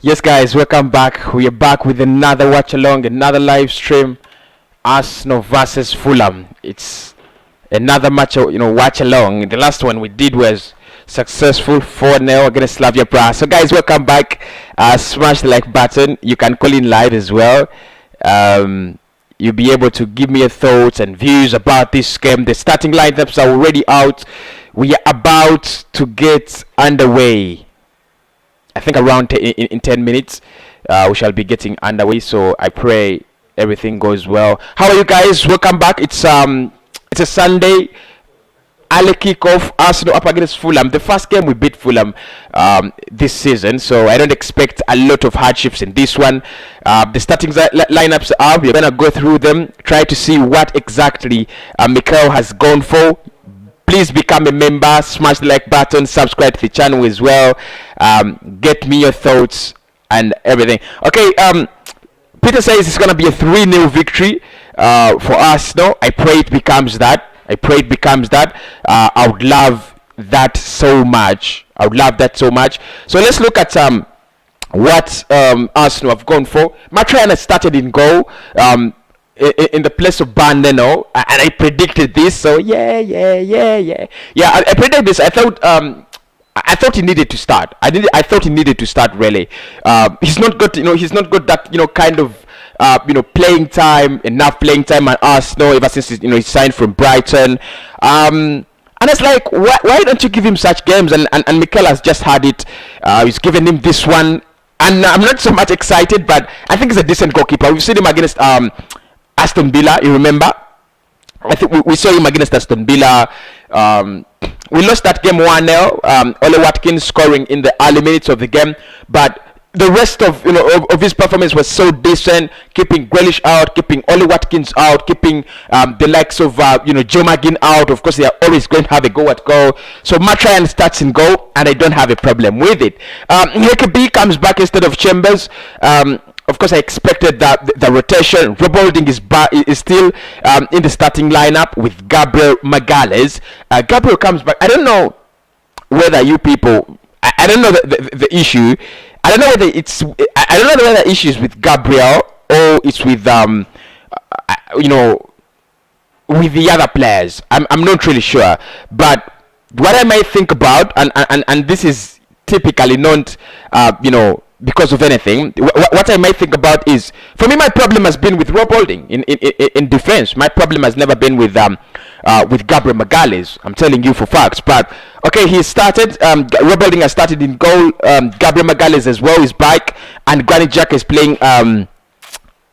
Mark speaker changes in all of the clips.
Speaker 1: Yes, guys, welcome back. We are back with another watch along, another live stream. Arsenal versus Fulham. It's another match, watch along. The last one we did was successful 4-0 against Slavia Prague. So, guys, welcome back. Smash the like button. You can call in live as well. You'll be able to give me your thoughts and views about this game. The starting lineups are already out. We are about to get underway. I think around in 10 minutes we shall be getting underway, so I pray everything goes well. How are you guys? Welcome back. It's a Sunday early kickoff. Arsenal up against Fulham. The first game we beat Fulham this season, so I don't expect a lot of hardships in this one. The starting lineups are, we're gonna go through them, try to see what exactly Mikel has gone for. Please become a member, smash the like button, subscribe to the channel as well. Get me your thoughts and everything. Okay, Peter says it's going to be a 3-0 victory for Arsenal. I pray it becomes that. I would love that so much. So let's look at what Arsenal have gone for. Martinelli started in goal. In the place of Bandeno, and I predicted this. So yeah. I predicted this. I thought he needed to start. I thought he needed to start really. He's not got that kind of playing time, enough playing time at Arsenal ever since he signed from Brighton. And it's like, why don't you give him such games? And Mikel has just had it. He's given him this one, and I'm not so much excited, but I think he's a decent goalkeeper. We've seen him against Aston Villa, you remember? I think we saw him against Aston Villa. We lost that game 1-0. Ole Watkins scoring in the early minutes of the game, but the rest of his performance was so decent. Keeping Grealish out, keeping Ole Watkins out, keeping the likes of Joe McGinn out. Of course, they are always going to have a go at goal. So Martinelli starts in goal, and I don't have a problem with it. Hector comes back instead of Chambers. Of course, I expected that the rotation. Rebuilding is still in the starting lineup with Gabriel Magalhaes. Gabriel comes back. I don't know whether you people. I don't know the issue. I don't know whether it's. I don't know whether the issue is with Gabriel or it's with with the other players. I'm not really sure. But what I might think about, and this is typically not because of anything. What I might think about is, for me, my problem has been with Rob Holding in defense. My problem has never been with Gabriel Magalhaes. I'm telling you for facts. But okay, he started. Rob Holding has started in goal. Gabriel Magalhaes as well is back, and Granit Xhaka is playing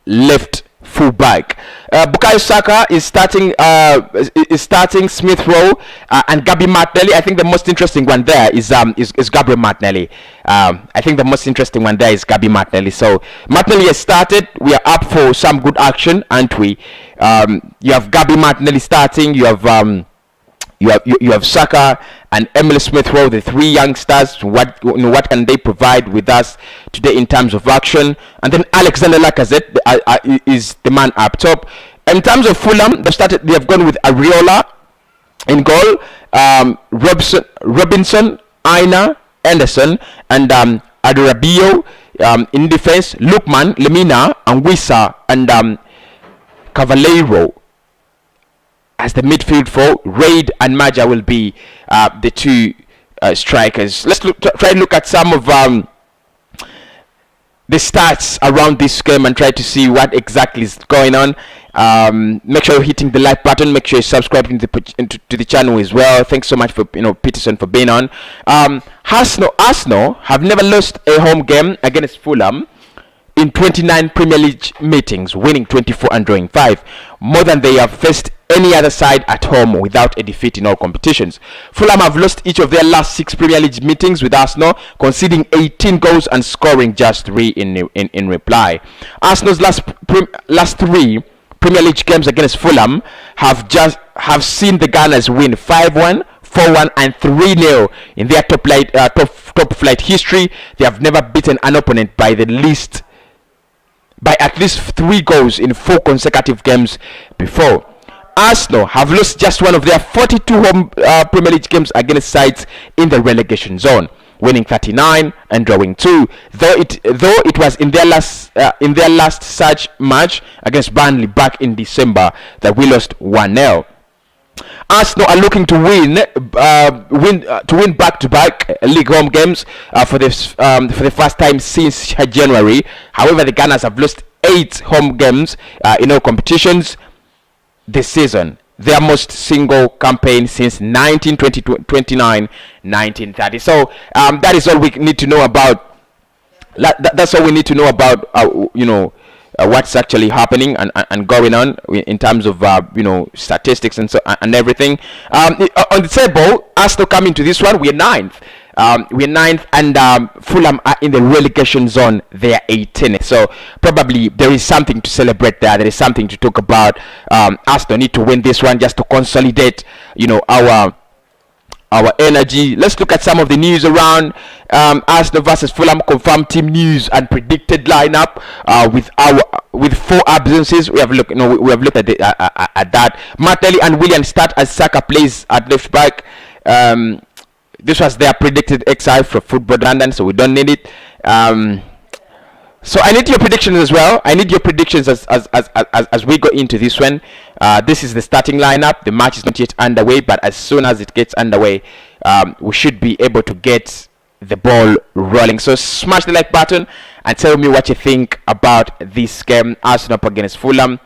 Speaker 1: left full back. Bukayo Saka is starting Smith Rowe and Gabi Martinelli. I think the most interesting one there is Gabriel Martinelli. I think the most interesting one there is Gabi Martinelli. So Martinelli has started. We are up for some good action, aren't we? You have Gabi Martinelli starting. You have Saka and Emile Smith Rowe, the three youngsters. What can they provide with us today in terms of action? And then Alexander Lacazette is the man up top. In terms of Fulham, they have gone with Areola in goal, Robinson, Aina, Anderson, and Adarabio in defense. Lukman, Lemina, Anguissa, and Cavaleiro as the midfield four. Raid and Maja will be the two strikers. Let's try and look at some of the stats around this game and try to see what exactly is going on. Make sure you're hitting the like button. Make sure you're subscribing to the channel as well. Thanks so much for Peterson for being on. Arsenal have never lost a home game against Fulham in 29 Premier League meetings, winning 24 and drawing 5, more than they have faced any other side at home without a defeat in all competitions. Fulham have lost each of their last 6 Premier League meetings with Arsenal, conceding 18 goals and scoring just 3 in reply. Arsenal's last 3 Premier League games against Fulham have seen the Gunners win 5-1, 4-1 and 3-0 in their top flight history. They have never beaten an opponent by at least 3 goals in 4 consecutive games before. Arsenal have lost just one of their 42 home Premier League games against sides in the relegation zone. winning 39 and drawing 2. Though it was in their last such match against Burnley back in December that we lost 1-0. Arsenal are looking to win back-to-back league home games for the first time since January. However, the Gunners have lost 8 home games in all competitions this season. Their most single campaign since 1929-1930. So that is all we need to know about. That's all we need to know about. What's actually happening and going on in terms of statistics and everything. On the table, Arsenal coming to this one, we're ninth. And Fulham are in the relegation zone. They are 18th. So probably there is something to celebrate there. There is something to talk about. Arsenal need to win this one just to consolidate, our energy. Let's look at some of the news around Arsenal versus Fulham. Confirmed team news and predicted lineup with 4 absences. We have looked at that. Martinelli and Willian start as Saka plays at left back. This was their predicted exile from Football London, so we don't need it. So I need your predictions as well. I need your predictions as we go into this one. This is the starting lineup. The match is not yet underway, but as soon as it gets underway, we should be able to get the ball rolling. So smash the like button and tell me what you think about this game, Arsenal up against Fulham.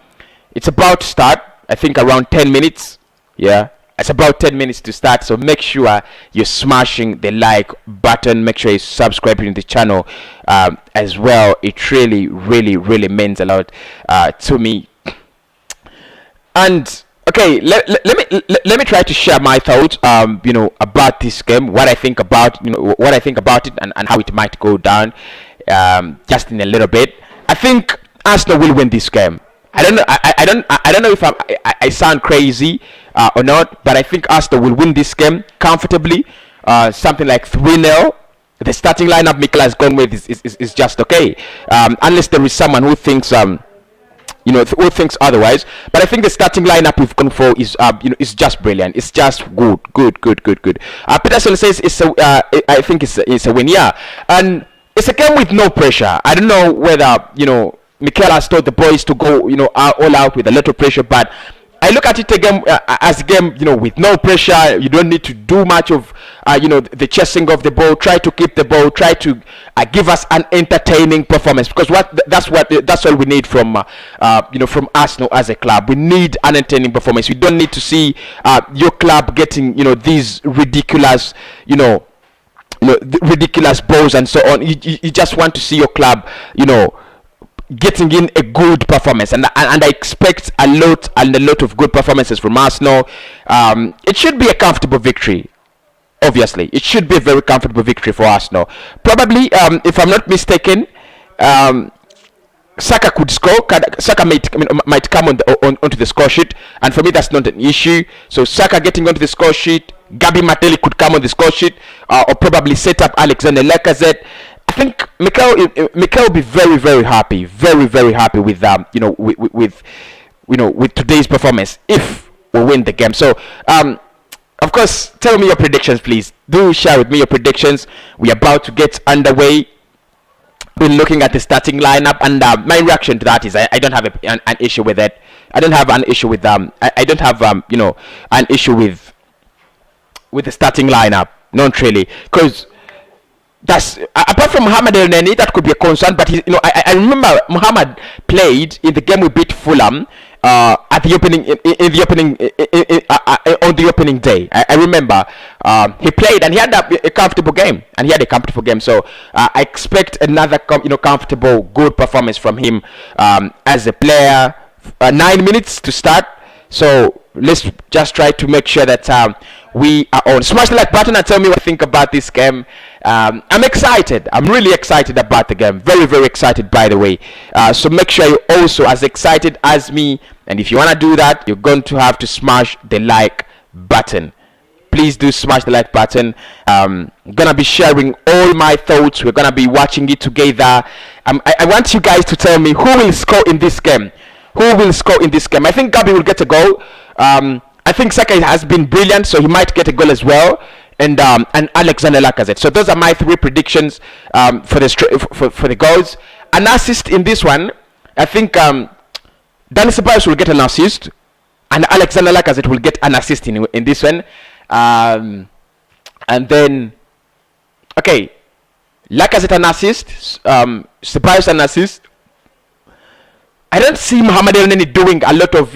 Speaker 1: It's about to start, I think around 10 minutes. Yeah, it's about 10 minutes to start, so make sure you're smashing the like button. Make sure you're subscribing to the channel as well. It really means a lot to me. And okay, let me try to share my thoughts about this game, what I think about it, and how it might go down just in a little bit. I think Arsenal will win this game. I don't know if I sound crazy or not, but I think Arsenal will win this game comfortably, something like 3-0. The starting lineup Mikel has gone with is just okay, unless there is someone who thinks who thinks otherwise. But I think the starting lineup we've gone for is just brilliant. It's just good. Peterson says I think it's a win, yeah, and it's a game with no pressure. I don't know whether Mikel has told the boys to go, all out with a lot of pressure, but I look at it as a game, with no pressure. You don't need to do much of, the chasing of the ball. Try to keep the ball. Try to give us an entertaining performance, because that's all we need from Arsenal as a club. We need an entertaining performance. We don't need to see your club getting, these ridiculous, ridiculous balls and so on. You just want to see your club, getting in a good performance, and I expect a lot of good performances from Arsenal. It should be a comfortable victory. Obviously, it should be a very comfortable victory for Arsenal. Probably, if I'm not mistaken, Saka could score. Saka might come onto the score sheet, and for me that's not an issue. So Saka getting onto the score sheet, Gabi Martinelli could come on the score sheet, or probably set up Alexander Lacazette. I think Mikel will be very happy, very happy with with today's performance if we win the game. So of course, tell me your predictions, please. Do share with me your predictions. We're about to get underway. Been looking at the starting lineup, and my reaction to that is I don't have an issue with it. I don't have an issue with I don't have an issue with the starting lineup. Not really, because that's apart from Mohamed El-Neni, that could be a concern. But I remember Mohamed played in the game we beat Fulham at the opening on the opening day. I remember he played and he had a comfortable game, So I expect another comfortable, good performance from him as a player. 9 minutes to start. So let's just try to make sure that we are on. Smash the like button and tell me what you think about this game. I'm excited. I'm really excited about the game. Very excited, by the way. So make sure you're also as excited as me. And if you want to do that, you're going to have to smash the like button. Please do smash the like button. I'm going to be sharing all my thoughts. We're going to be watching it together. I want you guys to tell me who will score in this game. Who will score in this game? I think Gabi will get a goal. I think Saka has been brilliant, so he might get a goal as well. and Alexander Lacazette. So those are my 3 predictions for the goals. An assist in this one, I think Dani Ceballos will get an assist, and Alexander Lacazette will get an assist in this one. And then, okay, Lacazette an assist, Ceballos an assist. I don't see Mohamed Elneny doing a lot of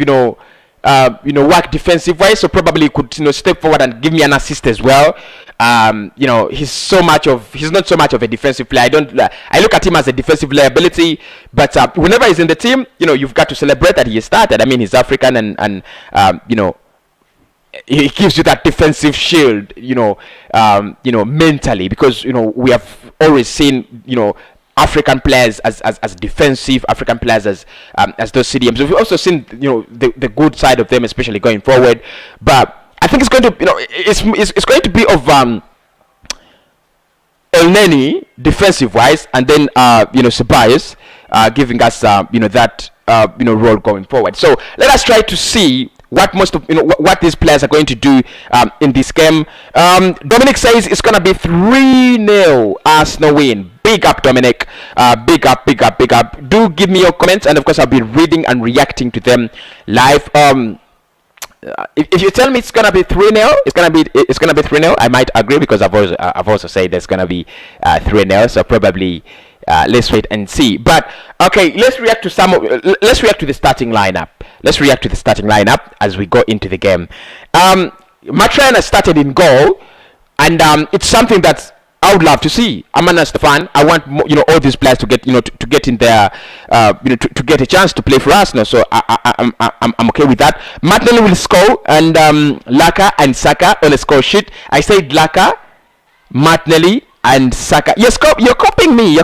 Speaker 1: work defensive wise, so probably he could step forward and give me an assist as well. He's not so much of a defensive player. I look at him as a defensive liability, but whenever he's in the team, you've got to celebrate that he started. I mean, he's African and he gives you that defensive shield, mentally, because we have always seen African players as defensive, African players as those CDMs. We've also seen the good side of them, especially going forward. But I think it's going to it's going to be of Elneny defensive wise, and then Ceballos giving us that role going forward. So let us try to see what what these players are going to do in this game. Dominic says it's gonna be 3-0 Arsenal win. Big up, Dominic. Big up. Do give me your comments, and of course I'll be reading and reacting to them live. If you tell me it's gonna be 3-0, it's gonna be 3-0. I might agree, because I've also said there's gonna be 3-0. So probably let's wait and see. But okay, let's react to the starting lineup. Let's react to the starting lineup as we go into the game. Martinelli has started in goal, and it's something that I would love to see. I'm an Arsenal fan. I want all these players to get to get in there, to get a chance to play for Arsenal. So I'm okay with that. Martinelli will score, and Laka and Saka on a score sheet. I said Laka, Martinelli, and Saka. You're copying me.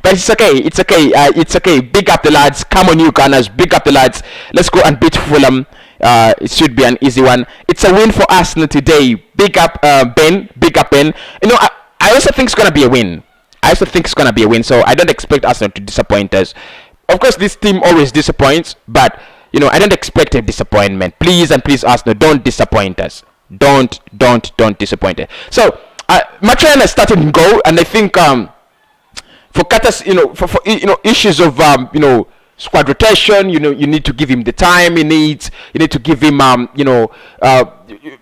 Speaker 1: But it's okay. Big up the lads. Come on, you Gunners. Big up the lads. Let's go and beat Fulham. It should be an easy one. It's a win for Arsenal today. Big up Ben. Big up Ben. I also think it's gonna be a win. So I don't expect Arsenal to disappoint us. Of course, this team always disappoints, but I don't expect a disappointment. Please Arsenal, don't disappoint us. Don't disappoint us. So Martinelli started in goal, and I think for Qatar's, for issues of squad rotation, you need to give him the time he needs. You need to give him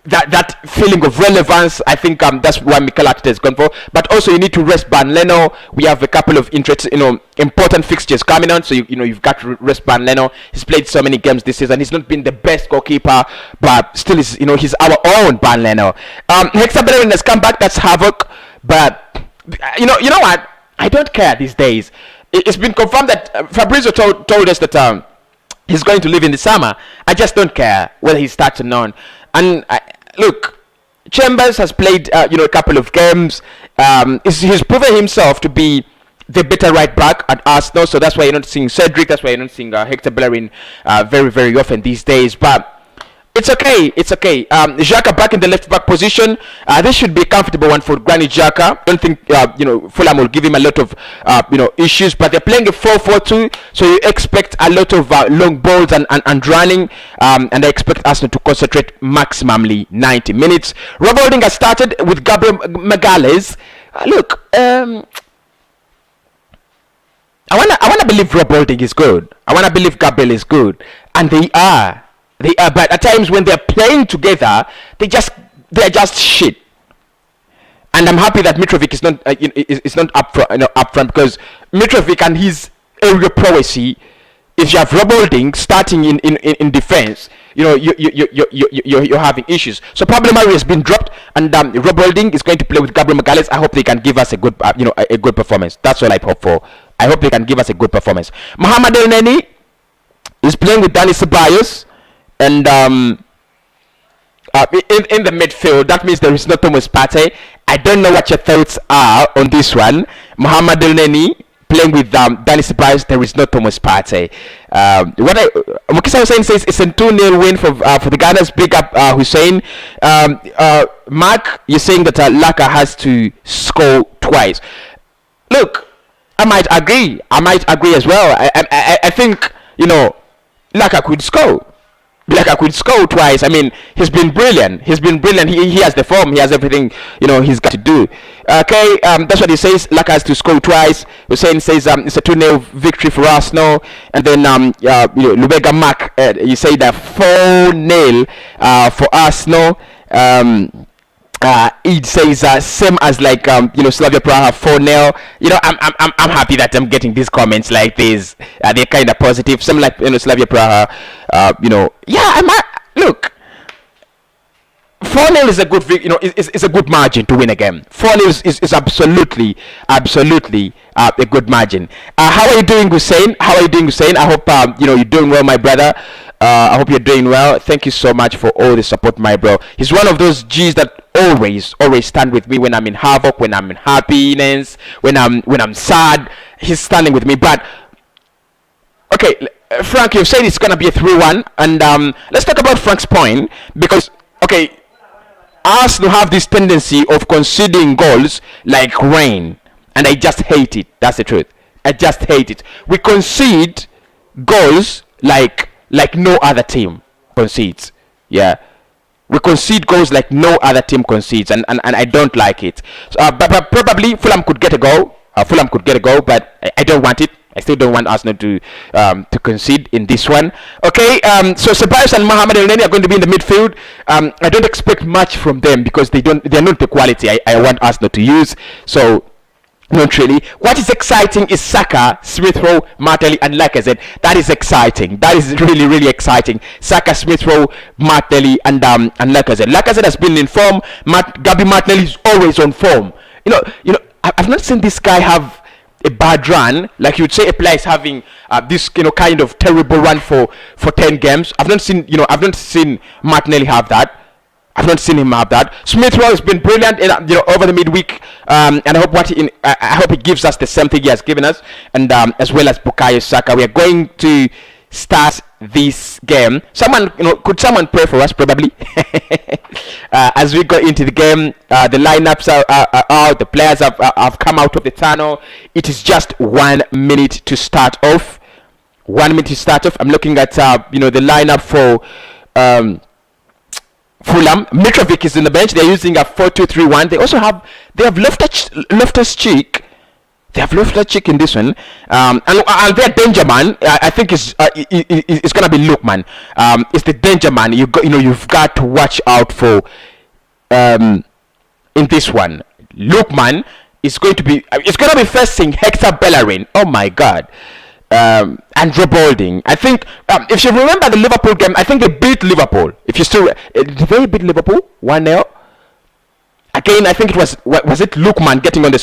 Speaker 1: that feeling of relevance. I think that's why Mikel has gone for. But also you need to rest Ban Leno. We have a couple of important fixtures coming on, so you've got to rest Ban Leno. He's played so many games this season. He's not been the best goalkeeper, but still he's our own Ban Leno. Hector Bellerin has come back. That's havoc. But you know what? I don't care these days. It's been confirmed that Fabrizio told us that he's going to leave in the summer. I just don't care whether he starts or not. And look, Chambers has played a couple of games. He's proven himself to be the better right back at Arsenal. So that's why you're not seeing Cedric. That's why you're not seeing Hector Bellerin very, very often these days. But it's okay. Xhaka back in the left back position. This should be a comfortable one for Granit Xhaka. Don't think Fulham will give him a lot of issues, but they're playing a 4-4-2, so you expect a lot of long balls and running, and I expect Arsenal to concentrate maximally 90 minutes. Rob Holding has started with Gabriel Magalhaes. Look, I wanna believe Rob Holding is good. I wanna believe Gabriel is good, and they are. But at times when they're playing together, they're just shit. And I'm happy that Mitrovic is not up front, because Mitrovic and his aerial prowess. If you have Rob Holding starting in defense, you're having issues. So Pablo Mari has been dropped, and Rob Holding is going to play with Gabriel Magalhaes. I hope they can give us a good a good performance. That's all I hope for. I hope they can give us a good performance. Mohamed Elneny is playing with Dani Ceballos. And in the midfield, that means there is no Thomas Partey. I don't know what your thoughts are on this one. Mohamed Elneny playing with Dani Ceballos. There is no Thomas Partey. Mukisa Hussein says it's a 2-0 win for the Gunners. Big up Hussein. Mark, you're saying that Laka has to score twice. Look, I might agree as well. I think Laka could score. Blackout could score twice. I mean, he's been brilliant. He's been brilliant. He has the form. He has everything, he's got to do. Okay, that's what he says. Laka has to score twice. Hussein says it's a 2-0 victory for Arsenal. And then, Lubega Mac, you say that 4-0 for Arsenal. It says same as like Slavia Prague 4-0. I'm happy that I'm getting these comments like this. They're kind of positive. Some like Slavia Prague. Look. 4-0 is a good, is a good margin to win a game. 4-0 is absolutely a good margin. How are you doing, Hussein? I hope you're doing well, my brother. I hope you're doing well. Thank you so much for all the support, my bro. He's one of those G's that always stand with me when I'm in havoc, when I'm in happiness, when I'm sad. He's standing with me. But okay, Frank, you've said it's gonna be a 3-1, and let's talk about Frank's point, because okay, Arsenal have this tendency of conceding goals like rain, and I just hate it. That's the truth. I just hate it. We concede goals like no other team concedes. Yeah, we concede goals like no other team concedes, and I don't like it. So, but probably Fulham could get a goal. But I don't want it. I still don't want Arsenal to concede in this one. Okay, so Ceballos and Mohamed Elneny are going to be in the midfield. I don't expect much from them because they're not the quality I want Arsenal to use. So not really. What is exciting is Saka, Smith Rowe, Martinelli, and Lacazette. That is exciting. That is really exciting. Saka, Smith Rowe, Martinelli, and Lacazette. Lacazette has been in form. Gabi Martinelli is always on form. I've not seen this guy have a bad run, like you'd say a player is having this kind of terrible run for 10 games. I've not seen Martinelli have that. I've not seen him have that. Smith Rowe has been brilliant over the midweek, and I hope he gives us the same thing he has given us, and as well as Bukayo Saka. We are going to start this game. Could someone pray for us, probably? As we go into the game, the lineups are out. The players have come out of the tunnel. It is just 1 minute to start off. 1 minute to start off. I'm looking at the lineup for Fulham. Mitrovic is in the bench. They're using a 4-2-3-1. They have Loftus-Cheek. They have Loftus-Cheek in this one, and their danger man, I think it's gonna be Lookman. It's the danger man. You've got to watch out for in this one. Lookman is going to be. It's gonna be facing Hector Bellerin. Oh my God. And Eduaord. I think if you remember the Liverpool game, I think they beat Liverpool. If you still, did they beat Liverpool 1-0? Again, I think it was it Lookman getting on the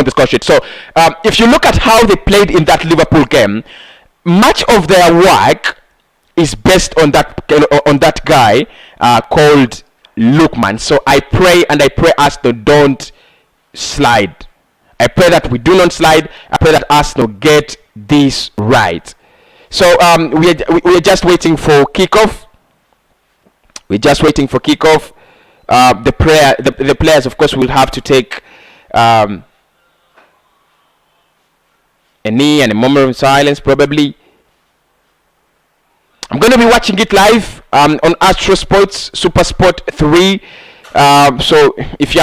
Speaker 1: score sheet. So if you look at how they played in that Liverpool game, much of their work is based on that guy called Lookman. So I pray Arsenal don't slide. I pray that we do not slide. I pray that Arsenal get this right. So we're just waiting for kickoff. The players, of course, will have to take a knee and a moment of silence, probably. I'm going to be watching it live on Astro Sports Super Sport 3. So if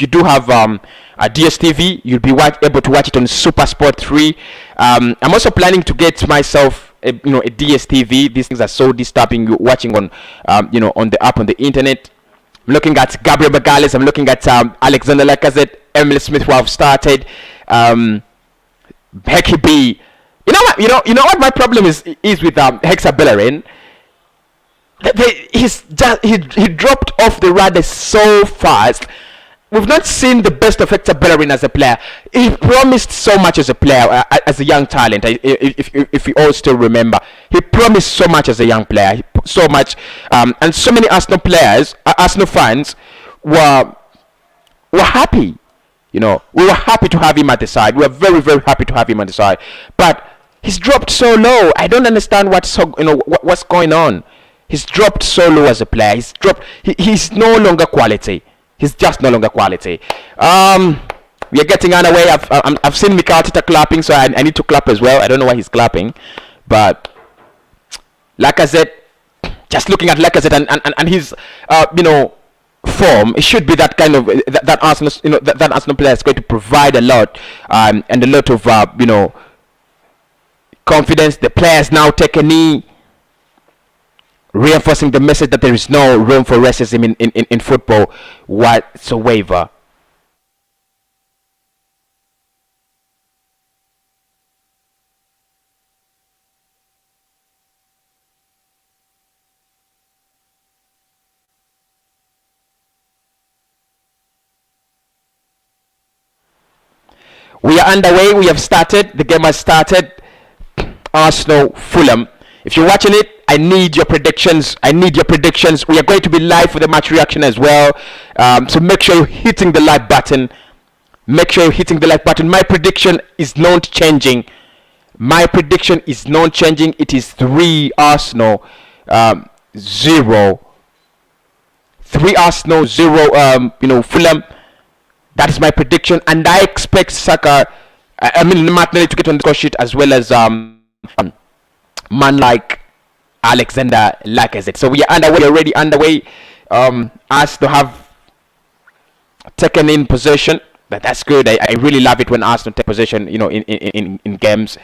Speaker 1: you do have a DSTV, you'll be able to watch it on Super Sport 3. I'm also planning to get myself a DSTV. These things are so disturbing watching on on the app on the internet. I'm looking at Gabriel Magalhaes. I'm looking at Alexander Lacazette. Emile Smith who have started. Becky B. You know what my problem is with Hector Bellerin. He dropped off the radar so fast. We've not seen the best of Hector Bellerin as a player. He promised so much as a player, as a young talent. If you all still remember, he promised so much as a young player, so much, and so many Arsenal players, Arsenal fans, were happy. We were happy to have him at the side. We were very, very happy to have him on the side. But he's dropped so low. I don't understand what's going on. He's dropped so low as a player. He's no longer quality. He's just no longer quality. We are getting underway. I've seen Mikel Arteta clapping, so I need to clap as well. I don't know why he's clapping, but Lacazette, just looking at Lacazette and his form, it should be that kind of that Arsenal that Arsenal player is going to provide a lot and a lot of confidence. The players now take a knee, reinforcing the message that there is no room for racism in football whatsoever. We are underway. We have started. The game has started. Arsenal, Fulham. If you're watching it, I need your predictions. I need your predictions. We are going to be live for the match reaction as well. So make sure you're hitting the like button. Make sure you're hitting the like button. My prediction is not changing. My prediction is not changing. It is 3 Arsenal, 0. 3 Arsenal, 0. Fulham. That is my prediction, and I expect Saka, Martinelli to get on the score sheet, as well as man like Alexander Lacazette. So we are underway, already underway. Us to have taken in possession, but that's good. I really love it when Arsenal take possession, in games.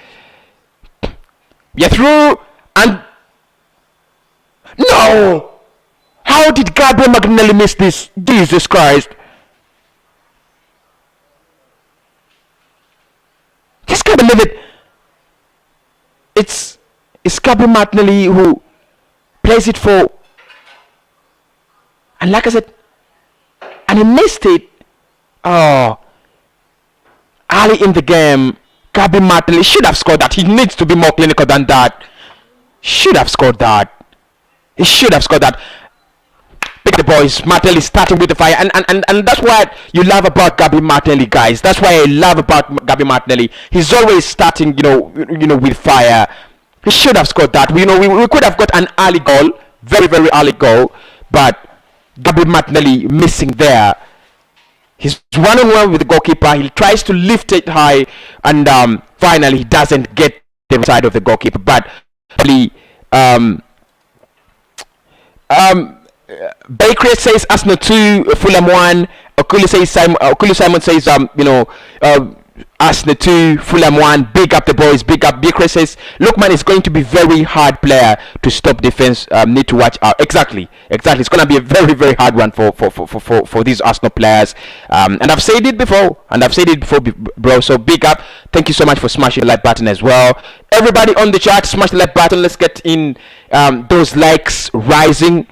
Speaker 1: We are through, and no! How did Gabriel Martinelli miss this? Jesus Christ! Just can't believe it. It's Gabriel Martinelli who plays it for, and like I said, and he missed it. Oh, early in the game, Gabriel Martinelli should have scored that. He needs to be more clinical than that. Should have scored that. He should have scored that. Pick the boys. Martinelli starting with the fire, and that's what you love about Gabriel Martinelli, guys. That's why I love about Gabriel Martinelli. He's always starting, with fire. He should have scored that. We could have got an early goal, very very early goal, but Gabriel Martinelli missing there. He's 1-on-1 with the goalkeeper. He tries to lift it high, and finally he doesn't get the side of the goalkeeper. But Bakery says Arsenal 2, Fulham 1. Okulu Simon says Arsenal 2, Fulham 1. Big up the boys, big up. Bakery says Lookman is going to be very hard player to stop defense. Need to watch out. Exactly. It's going to be a very very hard one for these Arsenal players. And I've said it before, bro. So big up. Thank you so much for smashing the like button as well. Everybody on the chat, smash the like button. Let's get in those likes rising.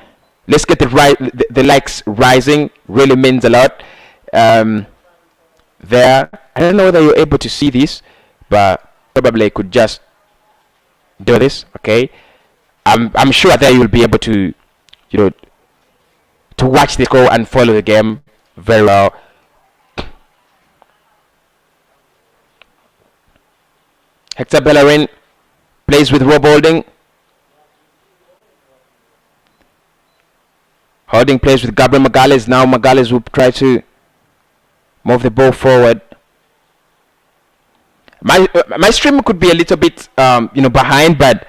Speaker 1: Let's get the likes rising. Really means a lot. There, I don't know whether you're able to see this, but probably I could just do this. Okay, I'm sure that you'll be able to, to watch the score and follow the game very well. Hector Bellerin plays with Rob Holding. Holding plays with Gabriel Magalhaes. Now Magalhaes will try to move the ball forward. My stream could be a little bit behind, but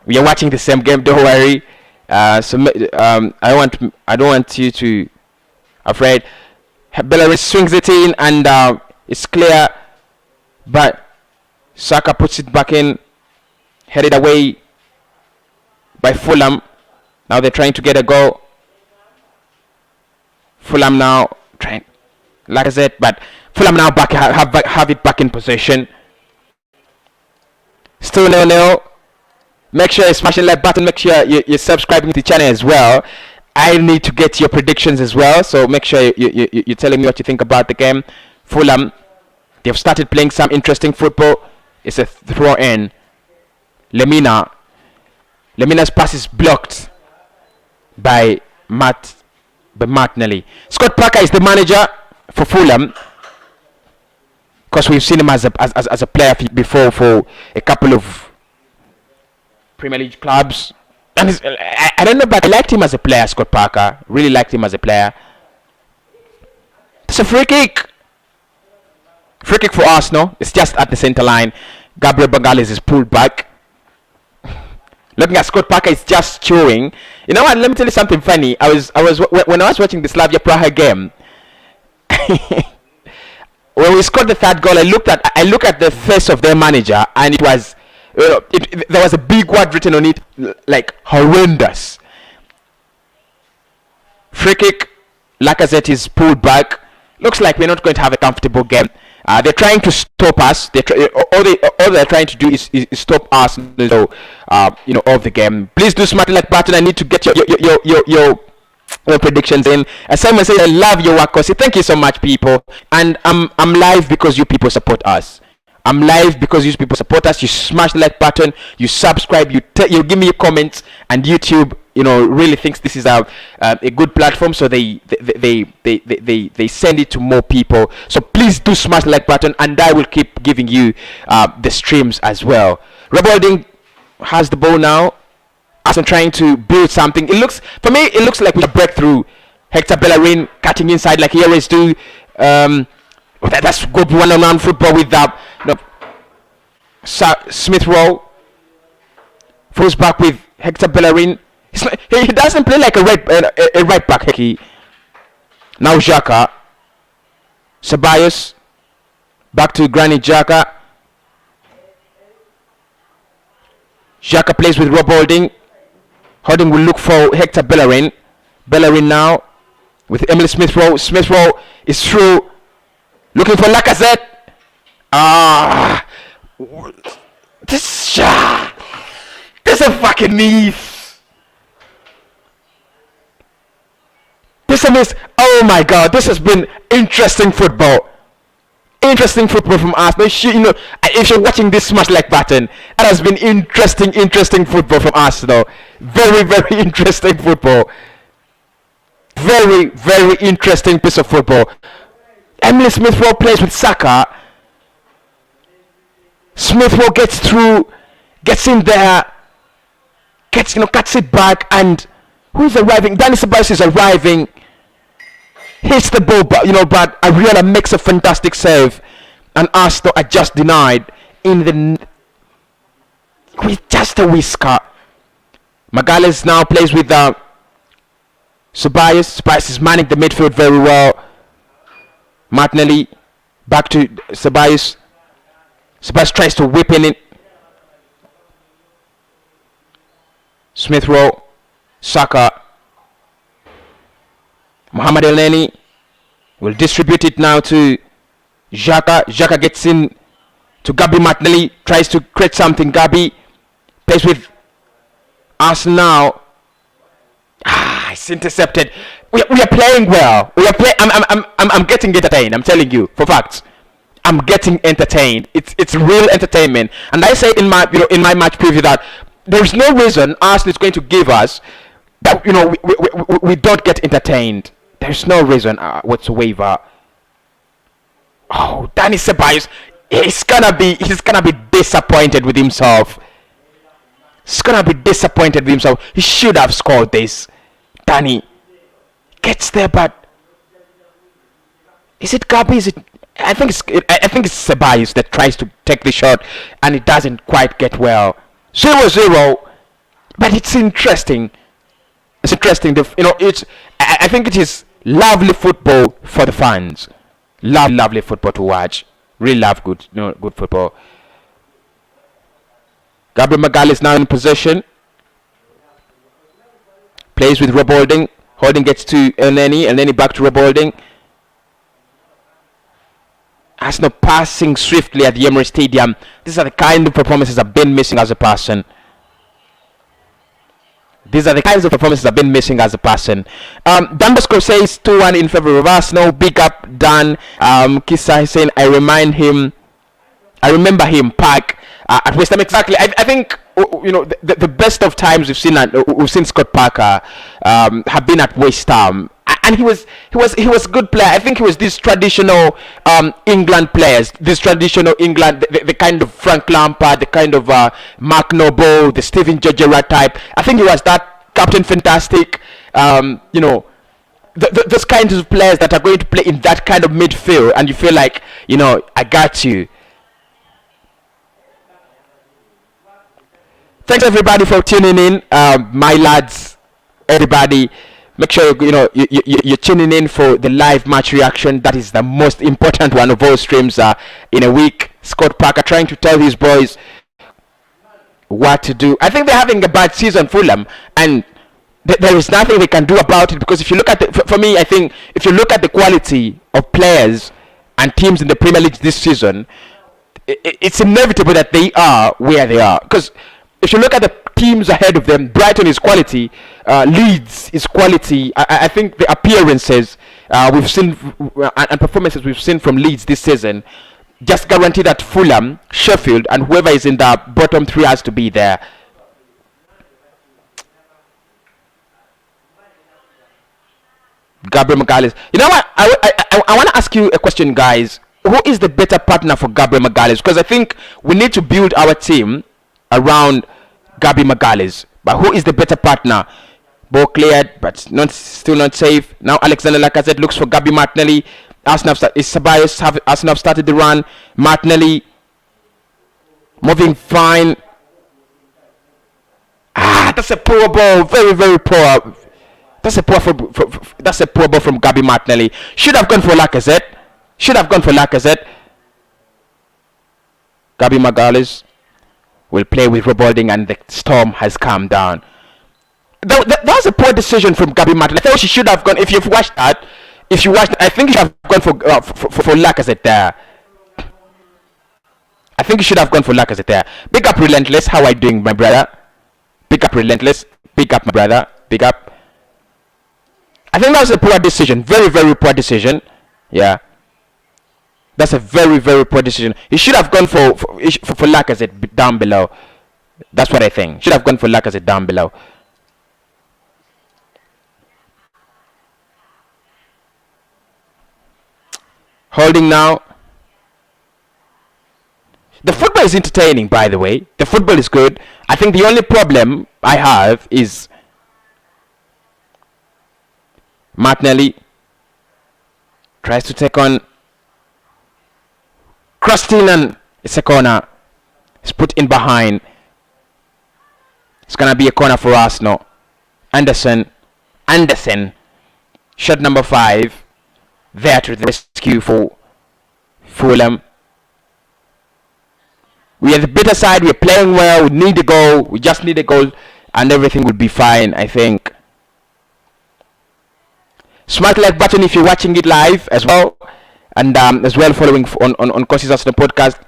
Speaker 1: we are watching the same game. Don't worry. So I don't want you to afraid. Bellerin swings it in, and it's clear, but Saka puts it back in, headed away by Fulham. Now they're trying to get a goal. Fulham now trying, like I said, but Fulham now have it back in possession. Still 0-0. Make sure you smash the like button. Make sure you're subscribing to the channel as well. I need to get your predictions as well, so make sure you're telling me what you think about the game. Fulham, they've started playing some interesting football. It's a throw in. Lemina's pass is blocked by Martinelli. Scott Parker is the manager for Fulham, because we've seen him as a player before for a couple of Premier League clubs, and I don't know, but I liked him as a player. Scott Parker, really liked him as a player. It's a free kick for Arsenal. It's just at the center line. Gabriel Magalhaes is pulled back. Looking at Scott Parker is just chewing. You know what? Let me tell you something funny. When I was watching the Slavia Prague game. When we scored the third goal, I looked at the face of their manager, and it was, there was a big word written on it, like horrendous. Free kick, Lacazette is pulled back. Looks like we're not going to have a comfortable game. They're trying to stop us. All they're trying to do is stop us, of the game. Please do smartly like button. I need to get your predictions in. As Simon says, I love your work, Kosi. Thank you so much, people. And I'm live because you people support us. I'm live because you people support us. You smash the like button, you subscribe, you give me your comments, and YouTube, really thinks this is a good platform, so they send it to more people. So please do smash the like button, and I will keep giving you the streams as well. Rebuilding has the ball now. As I'm trying to build something, it looks like we have breakthrough. Hector Bellerin cutting inside like he always do. That's good one-on-one football with that. Smith Rowe falls back with Hector Bellerin. He doesn't play like a right back. Now Saka, Ceballos, back to Granit Xhaka. Xhaka plays with Rob Holding. Holding will look for Hector Bellerin. Bellerin now with Emile Smith Rowe. Smith Rowe is through, looking for Lacazette. This is a fucking knees. Oh my god, this has been interesting football. Interesting football from us. But if you're watching this smash like button, that has been interesting football from us, though. Very, very interesting football. Very, very interesting piece of football. Emile Smith Rowe plays with Saka. Smith Rowe gets through, gets in there, cuts it back, and who's arriving? Danny Ceballos is arriving. Hits the ball, but Ariella makes a fantastic save, and Arsenal are just denied with just a whisker. Magalhaes now plays with Ceballos. Ceballos is manning the midfield very well. Martinelli back to Ceballos. Ceballos tries to whip in it. Smith Rowe, Saka. Mohamed Elneny will distribute it now to Xhaka. Xhaka gets in to Gabi. Martinelli tries to create something. Gabi plays with Arsenal now. It's intercepted. We are playing well. I'm getting entertained. I'm telling you for facts. I'm getting entertained. It's real entertainment. And I say in my match preview that there's no reason Arsenal is going to give us that we don't get entertained. There's no reason whatsoever. Oh, Danny Ceballos, he's gonna be disappointed with himself. He's gonna be disappointed with himself. He should have scored this. Danny gets there, but is it Gabi? Is it? I think it's Ceballos that tries to take the shot, and it doesn't quite get well. 0-0, but it's interesting. It's interesting. I think it is lovely football for the fans. Lovely football to watch. Really love good football. Gabriel Magalhaes is now in possession. Plays with Rob Holding. Holding gets to Elneny. Elneny back to Rob Holding. Arsenal passing swiftly at the Emirates Stadium. These are the kind of performances I've been missing as a person. These are the kinds of performances I've been missing as a person. Dan Bosco says 2-1 in favor of Arsenal. Big up Dan. Kisa is saying I remember him Park at West Ham. Exactly. I think the best of times we've seen Scott Parker have been at West Ham. And he was a good player. I think he was these traditional England players, the kind of Frank Lampard, the kind of Mark Noble, the Steven Gerrard type. I think he was that Captain Fantastic. Those kinds of players that are going to play in that kind of midfield, and you feel like I got you. Thanks everybody for tuning in. My lads, everybody, make sure you're tuning in for the live match reaction. That is the most important one of all streams in a week. Scott Parker trying to tell his boys what to do. I think they're having a bad season, Fulham, and there is nothing they can do about it, because if you look at for me, I think if you look at the quality of players and teams in the Premier League this season, it's inevitable that they are where they are. Because if you look at the teams ahead of them, Brighton is quality, Leeds is quality. I think the appearances we've seen and performances we've seen from Leeds this season just guarantee that Fulham, Sheffield, and whoever is in the bottom three has to be there. Gabriel Magalhaes. You know what? I want to ask you a question, guys. Who is the better partner for Gabriel Magalhaes? Because I think we need to build our team around Gabriel Magalhaes. But who is the better partner? Ball cleared, but still not safe. Now Alexander Lacazette looks for Gabi Martinelli. Arsenal have started the run. Martinelli moving fine. That's a poor ball. Very, very poor. That's a poor ball from Gabi Martinelli. Should have gone for Lacazette. Gabi Magalhaes will play with Robolding, and the storm has calmed down. That was a poor decision from Gabi Martinelli. I thought she should have gone. If you watched, I think you should have gone for Lacazette there. I think you should have gone for Lacazette there. Big up Relentless. How are you doing, my brother? Big up Relentless. Big up, my brother. Big up. I think that was a poor decision. Very, very poor decision. Yeah. That's a very, very poor decision. He should have gone for Lacazette down below. That's what I think. Should have gone for Lacazette down below. Holding now. The football is entertaining, by the way. The football is good. I think the only problem I have is Martinelli tries to take on Crustin, and it's a corner. It's put in behind. It's gonna be a corner for Arsenal. Anderson. Shot number 5. There to the rescue for Fulham. We are the better side. We're playing well. We need a goal. We just need a goal, and everything will be fine, I think. Smash the like button if you're watching it live as well, and as well following on Courses Arsenal podcast.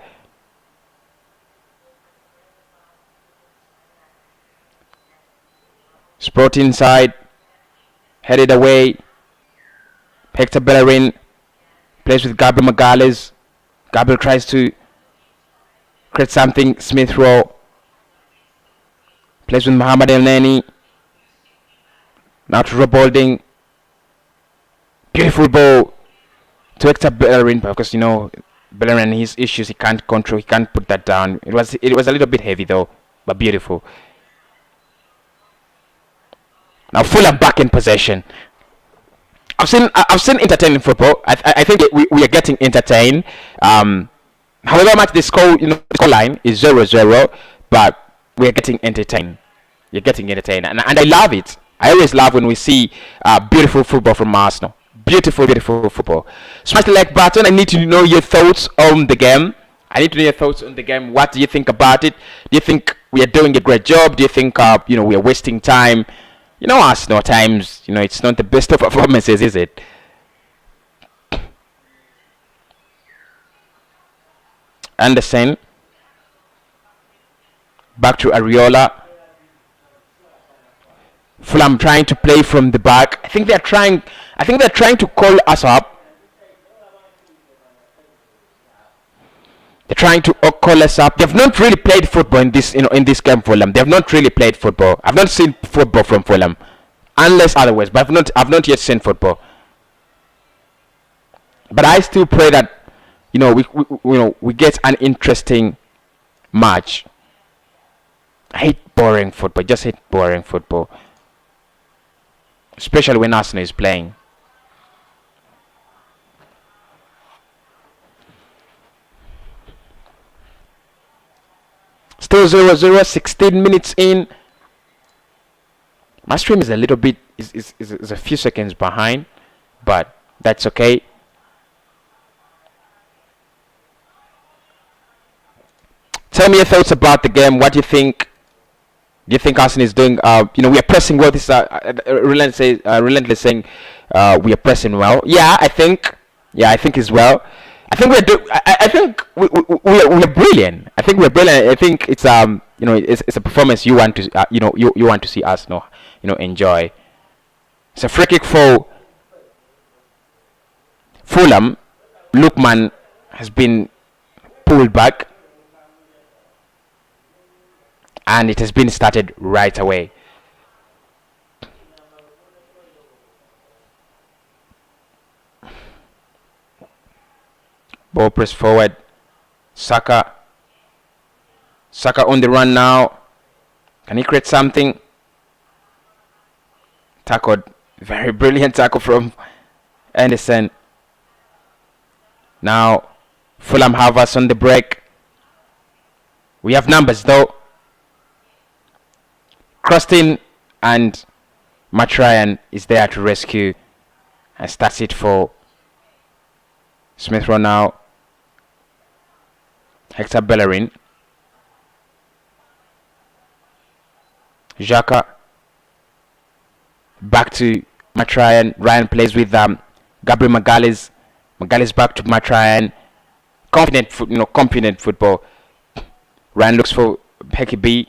Speaker 1: Sport inside, headed away. Hector Bellerin plays with Gabriel Magalhaes. Gabriel tries to create something. Smith Rowe plays with Mohamed El-Neni. Now to Robolding. Beautiful ball to Hector Bellerin, because Bellerin, his issues, he can't control, he can't put that down. It was a little bit heavy though, but beautiful. Now Fulham back in possession. I've seen entertaining football. I think we are getting entertained. However much the score line is 0-0, but we are getting entertained. You're getting entertained, and I love it. I always love when we see beautiful football from Arsenal. Beautiful football. Smash the like button. I need to know your thoughts on the game. What do you think about it? Do you think we are doing a great job? Do you think we are wasting time? Arsenal at times, it's not the best of performances, is it? Anderson. Back to Areola. Fulham trying to play from the back. I think they're trying to call us up. They're trying to call us up. They've not really played football in this game, Fulham. They've not really played football. I've not seen football from Fulham, unless otherwise. But I've not yet seen football. But I still pray that we get an interesting match. I hate boring football. Just hate boring football, especially when Arsenal is playing. Still 0-0, 16 minutes in. My stream is a little bit, is a few seconds behind, but that's okay. Tell me your thoughts about the game. What do you think? Do you think Arsenal is doing? We are pressing well. This relentless saying we are pressing well. Yeah, I think. Yeah, I think as well. I think I think we're brilliant. I think we're brilliant. I think it's it's a performance you want to you want to see Arsenal enjoy. It's a free kick for Fulham. Lookman has been pulled back. And it has been started right away. Ball press forward. Saka. Saka on the run now. Can he create something? Tackled. Very brilliant tackle from Anderson. Now, Fulham have us on the break. We have numbers though. Crossed in, and Ryan is there to rescue, and starts it for Smith Rowe now. Hector Bellerin. Xhaka. Back to Ryan. Ryan plays with Gabriel Magalhaes. Magalhaes back to Ryan. Confident football. Ryan looks for Hecky B.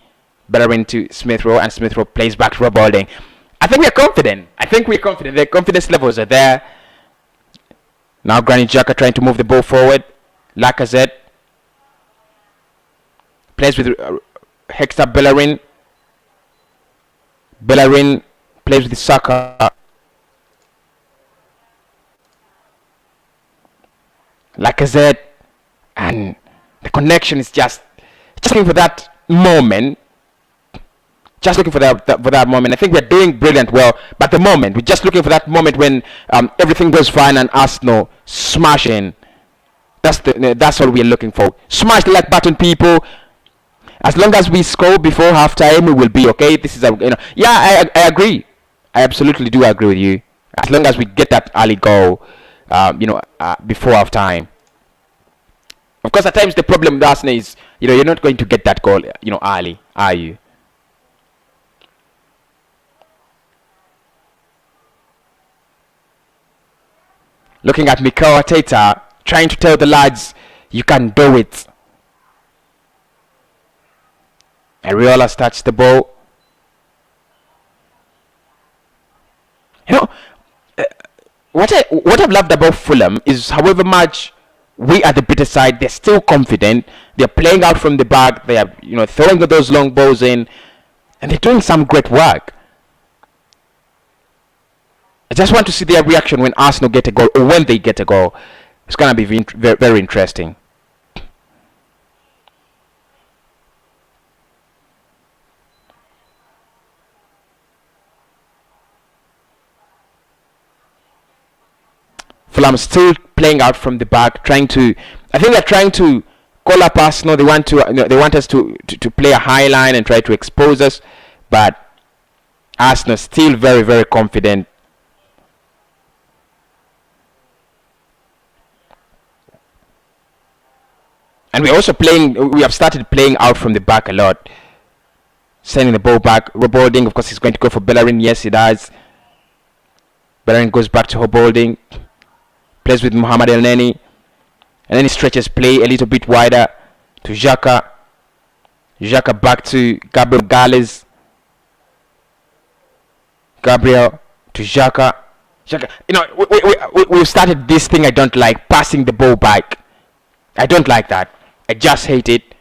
Speaker 1: Bellerin to Smith Rowe, and Smith Rowe plays back to Rob Holding. I think we're confident. The confidence levels are there. Now Granit Xhaka trying to move the ball forward. Lacazette plays with Hector Bellerin. Bellerin plays with Saka. Lacazette, and the connection is just looking for that moment. Just looking for that moment. I think we're doing brilliant well, but the moment we're just looking for that moment when everything goes fine and Arsenal smashing. That's what we're looking for. Smash the like button, people. As long as we score before halftime, we will be okay. This is I agree. I absolutely do agree with you. As long as we get that early goal, before halftime. Of course, at times the problem with Arsenal is you're not going to get that goal early, are you? Looking at Mikel Arteta, trying to tell the lads, you can do it. Areola starts the ball. What I've loved about Fulham is however much we are the better side, they're still confident. They're playing out from the back. They are throwing those long balls in, and they're doing some great work. I just want to see their reaction when Arsenal get a goal, or when they get a goal. It's going to be very, very interesting. Fulham still playing out from the back, I think they're trying to call up Arsenal. They want us to play a high line and try to expose us, but Arsenal still very, very confident. And we have started playing out from the back a lot. Sending the ball back. Rob Holding, of course, he's going to go for Bellerin. Yes, he does. Bellerin goes back to Rob Holding. Plays with Mohamed Elneny. And then he stretches play a little bit wider to Xhaka. Xhaka back to Gabriel Magalhaes. Gabriel to Xhaka. We've started this thing I don't like, passing the ball back. I don't like that. I just hate it.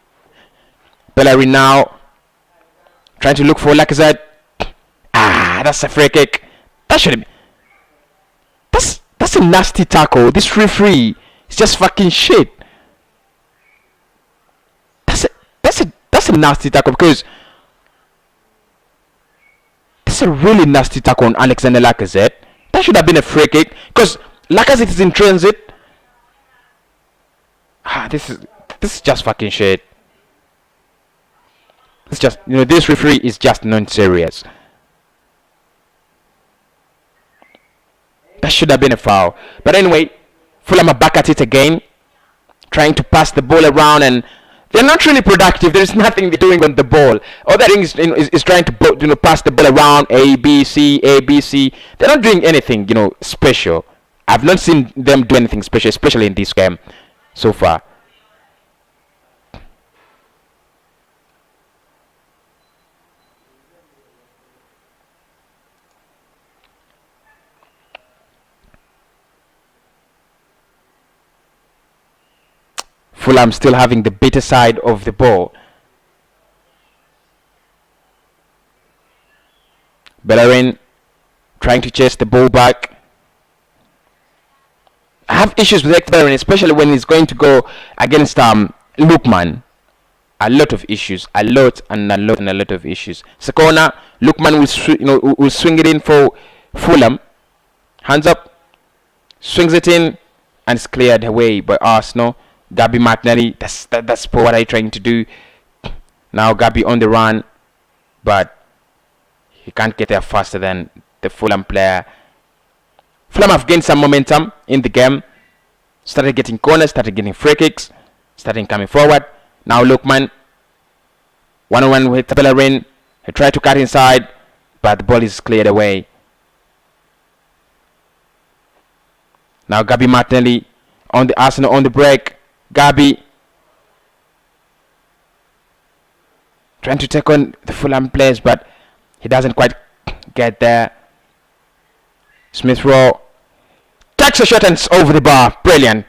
Speaker 1: Bellerin now trying to look for Lacazette. That's a free kick. That should have been. That's a nasty tackle. This referee is just fucking shit. That's a nasty tackle, because that's a really nasty tackle on Alexander Lacazette. That should have been a free kick, because Lacazette is in transit. This is just fucking shit. It's just, this referee is just non-serious. That should have been a foul. But anyway, Fulham are back at it again, trying to pass the ball around, and they're not really productive. There's nothing they're doing on the ball. All they're doing is trying to pass the ball around, A, B, C, A, B, C. They're not doing anything, special. I've not seen them do anything special, especially in this game so far. Fulham still having the better side of the ball. Bellerin trying to chase the ball back. I have issues with Hector, especially when he's going to go against Lookman. A lot of issues, a lot of issues. Sakona, Lookman will swing it in for Fulham. Hands up, swings it in, and it's cleared away by Arsenal. Gabi Martinelli, that's what I'm trying to do. Now Gabi on the run, but he can't get there faster than the Fulham player. Fulham have gained some momentum in the game. Started getting corners, started getting free kicks, started coming forward. Now Lookman, one-on-one with Bellerin. He tried to cut inside, but the ball is cleared away. Now Gabi Martinelli on the Arsenal on the break. Gabi trying to take on the Fulham players, but he doesn't quite get there. Smith Rowe takes a shot and it's over the bar. Brilliant.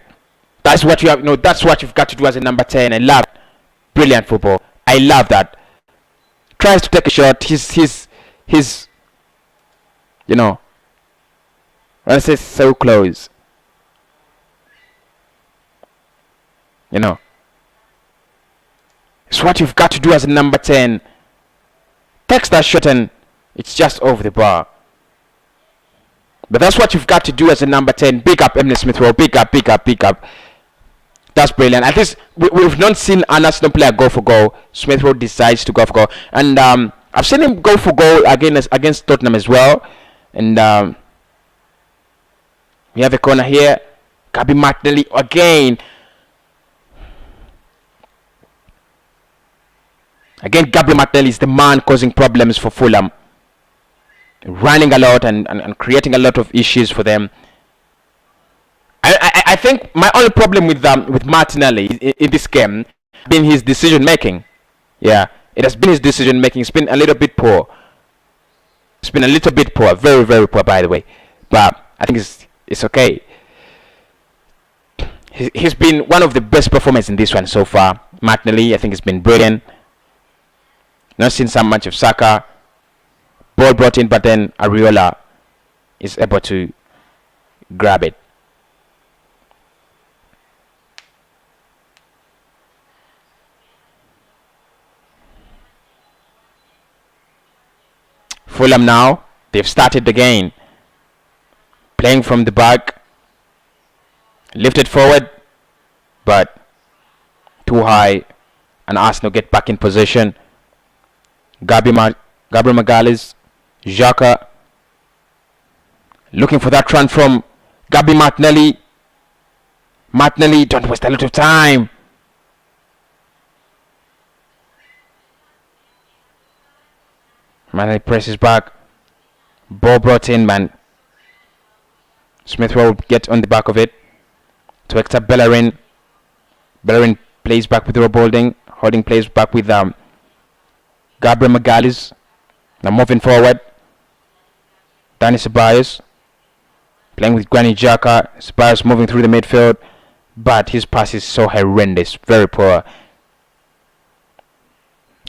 Speaker 1: That's what you have. That's what you've got to do as a number 10. I love it. Brilliant football. I love that. Tries to take a shot. He's I say so close. It's what you've got to do as a number 10. Takes that shot and it's just over the bar. But that's what you've got to do as a number 10. Big up Emily Smith Rowe. Big up. That's brilliant. At least we've not seen an Arsenal player go for goal. Smith Rowe decides to go for goal. And I've seen him go for goal against Tottenham as well. And we have a corner here. Gabi Martinelli again. Again, Gabriel Martinelli is the man causing problems for Fulham. Running a lot and creating a lot of issues for them. I think my only problem with Martinelli in this game has been his decision making. Yeah, it has been his decision making. It's been a little bit poor. Very, very poor, by the way. But I think it's okay. He's been one of the best performers in this one so far. Martinelli, I think, has been brilliant. Not seen so much of Saka. Ball brought in, but then Areola is able to grab it. Fulham now, they've started the game. Playing from the back. Lifted forward, but too high. And Arsenal get back in position. Gabriel Magalhaes, Xhaka, looking for that run from Gabi Martinelli. Martinelli, don't waste a lot of time. Martinelli presses back. Ball brought in, man. Smith will get on the back of it. To Hector Bellerin. Bellerin plays back with Rob Holding. Holding plays back with Gabriel Magalhaes. Now moving forward. Danny Ceballos. Playing with Granit Xhaka. Ceballos moving through the midfield. But his pass is so horrendous. Very poor.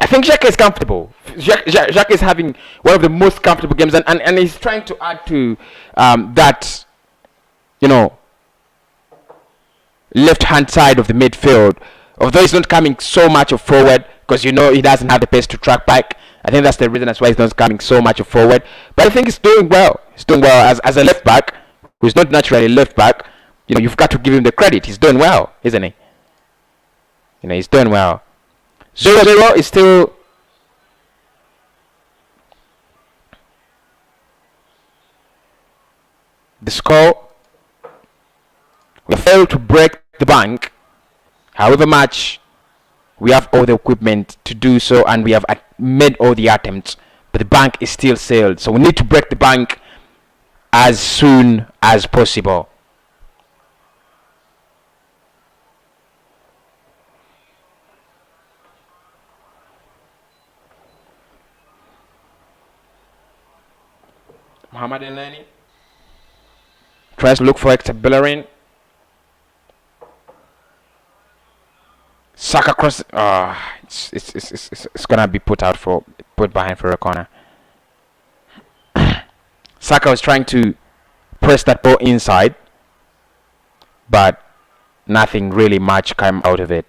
Speaker 1: I think Xhaka is comfortable. Xhaka is having one of the most comfortable games. And he's trying to add to that, left-hand side of the midfield. Although he's not coming so much of forward. Because he doesn't have the pace to track back. I think that's the reason that's why he's not coming so much forward. But I think he's doing well. He's doing well as a left back, who's not naturally left back. You've got to give him the credit. He's doing well, isn't he? He's doing well. 0-0 is still The score, we failed to break the bank. However much we have all the equipment to do so, and we have made all the attempts, but the bank is still sealed. So we need to break the bank as soon as possible. Mohamed tries to look for Hector Bellerin. Saka cross. It's gonna be put behind for a corner. Saka was trying to press that ball inside, but nothing really much came out of it.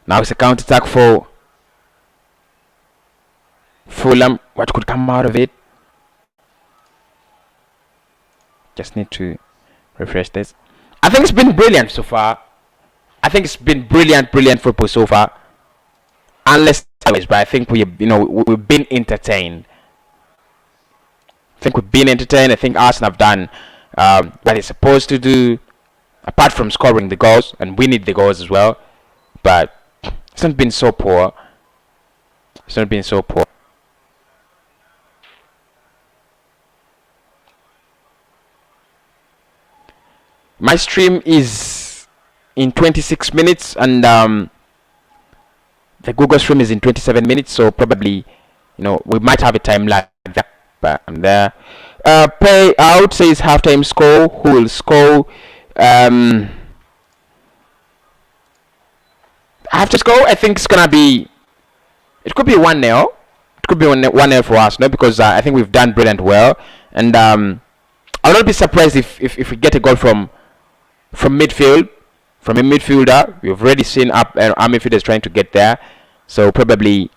Speaker 1: Now it's a counter attack for Fulham. What could come out of it? Just need to refresh this. I think it's been brilliant so far. I think it's been brilliant football so far. Unless, but I think we've been entertained. I think Arsenal have done what they're supposed to do, apart from scoring the goals, and we need the goals as well. But it's not been so poor. My stream is in 26 minutes, and the Google stream is in 27 minutes. So probably, we might have a time lag there. But I'm there. Pay out says halftime score. Who will score? After score, I think it's gonna be. It could be 1-0. It could be 1-0 for us, no? Because I think we've done brilliant well, and I'll not be surprised if we get a goal from midfield, from a midfielder. We've already seen our midfielders trying to get there, so probably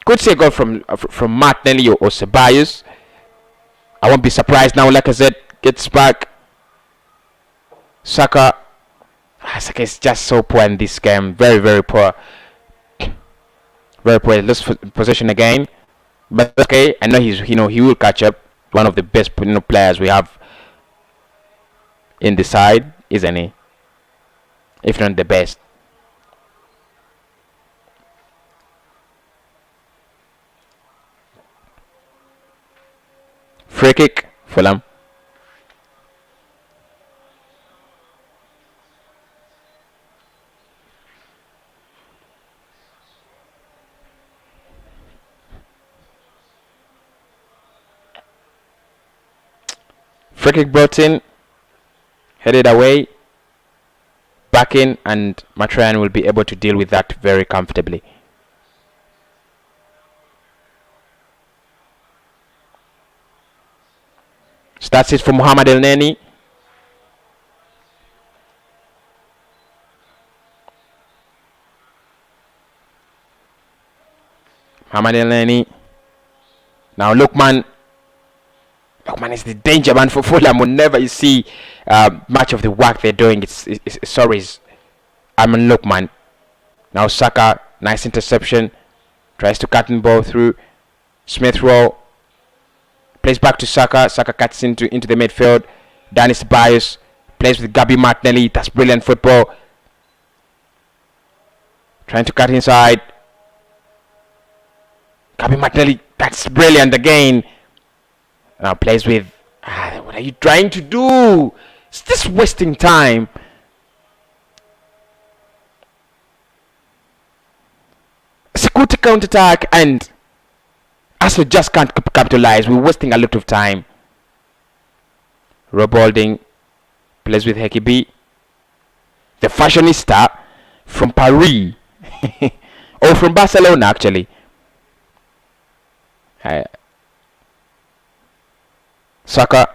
Speaker 1: could see a goal from Martinelli or Ceballos. I won't be surprised now. Like I said, gets back. Saka is just so poor in this game. Very poor. Very poor. Lost possession again, but okay. I know he will catch up. One of the best players we have in the side, isn't he? If not the best. Free kick, Fulham. Free kick brought in, headed away, back in, and Martinelli will be able to deal with that very comfortably. So that's it for Mohamed El-Neni. Mohamed El-Neni. Now Lookman is the danger man for Fulham. Whenever you see much of the work they're doing, it's Lookman. Now Saka, nice interception, tries to cut the ball through. Smith Rowe plays back to Saka. Saka cuts into the midfield. Ceballos plays with Gabi Martinelli. That's brilliant football. Trying to cut inside. Gabi Martinelli, that's brilliant again. Now plays with. What are you trying to do? It's just wasting time. It's a good counter attack, and as we just can't capitalize, we're wasting a lot of time. Rob Holding plays with Hekeby, the fashionista from Paris, or from Barcelona actually. Saka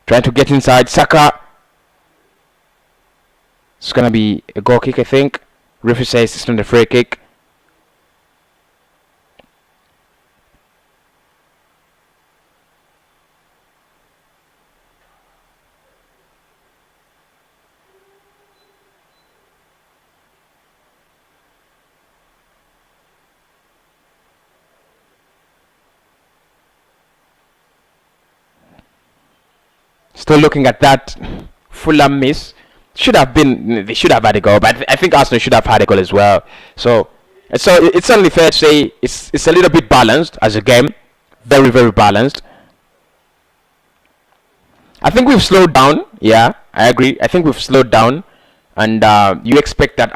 Speaker 1: trying to get inside. Saka. It's gonna be a goal kick, I think. Referee says it's not a free kick. still looking at that Fulham miss. They should have had a goal, but I think Arsenal should have had a goal as well. So it's only fair to say it's a little bit balanced as a game, very very balanced. I think we've slowed down. Yeah, I agree. I think we've slowed down, and you expect that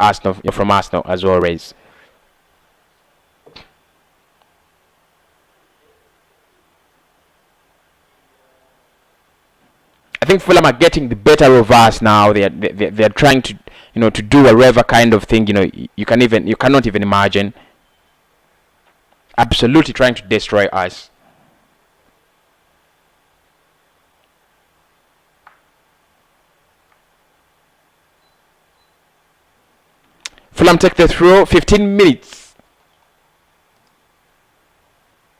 Speaker 1: from Arsenal as always. I think Fulham are getting the better of us now. They're trying to to do a whatever kind of thing you cannot even imagine. Absolutely trying to destroy us. Fulham take the throw. 15 minutes.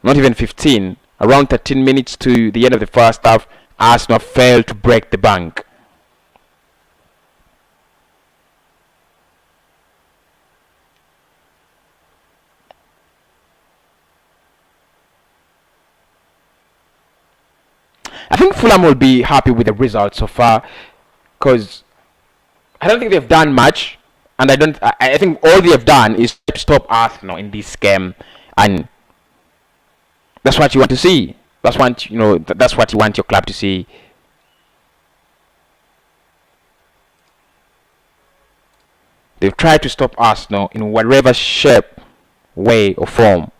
Speaker 1: Not even 15. Around 13 minutes to the end of the first half. Arsenal failed to break the bank. I think Fulham will be happy with the result so far, because I don't think they've done much, and I think all they have done is to stop Arsenal in this game, and that's what you want to see. That's what you want your club to see. They've tried to stop Arsenal in whatever shape, way, or form.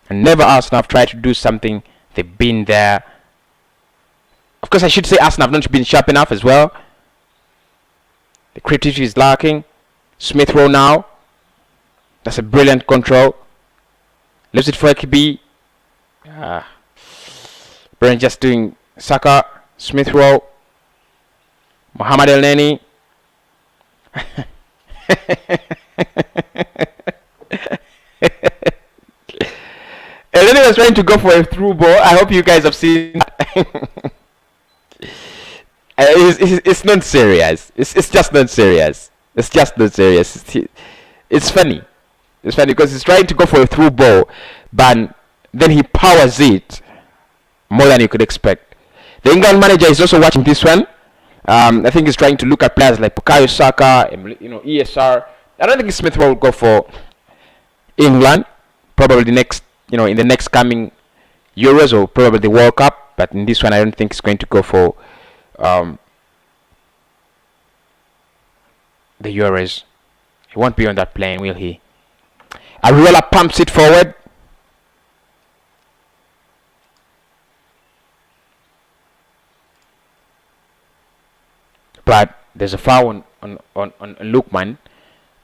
Speaker 1: And never Arsenal have tried to do something. They've been there. Of course, I should say Arsenal have not been sharp enough as well. The creativity is lacking. Smith Rowe now. That's a brilliant control. Leaves it for Ekebe. Bellerin just doing Saka. Smith Rowe. Mohamed El Neni. El Neni was trying to go for a through ball. I hope you guys have seen that. It's not serious. It's just not serious. It's just not serious. It's funny. It's funny because he's trying to go for a through ball, but then he powers it more than you could expect. The England manager is also watching this one. I think he's trying to look at players like Bukayo, Saka, ESR. I don't think Smith will go for England. Probably the next, in the next coming Euros or probably the World Cup. But in this one, I don't think he's going to go for the Euros. He won't be on that plane, will he? Areola pumps it forward. But there's a foul on Lookman,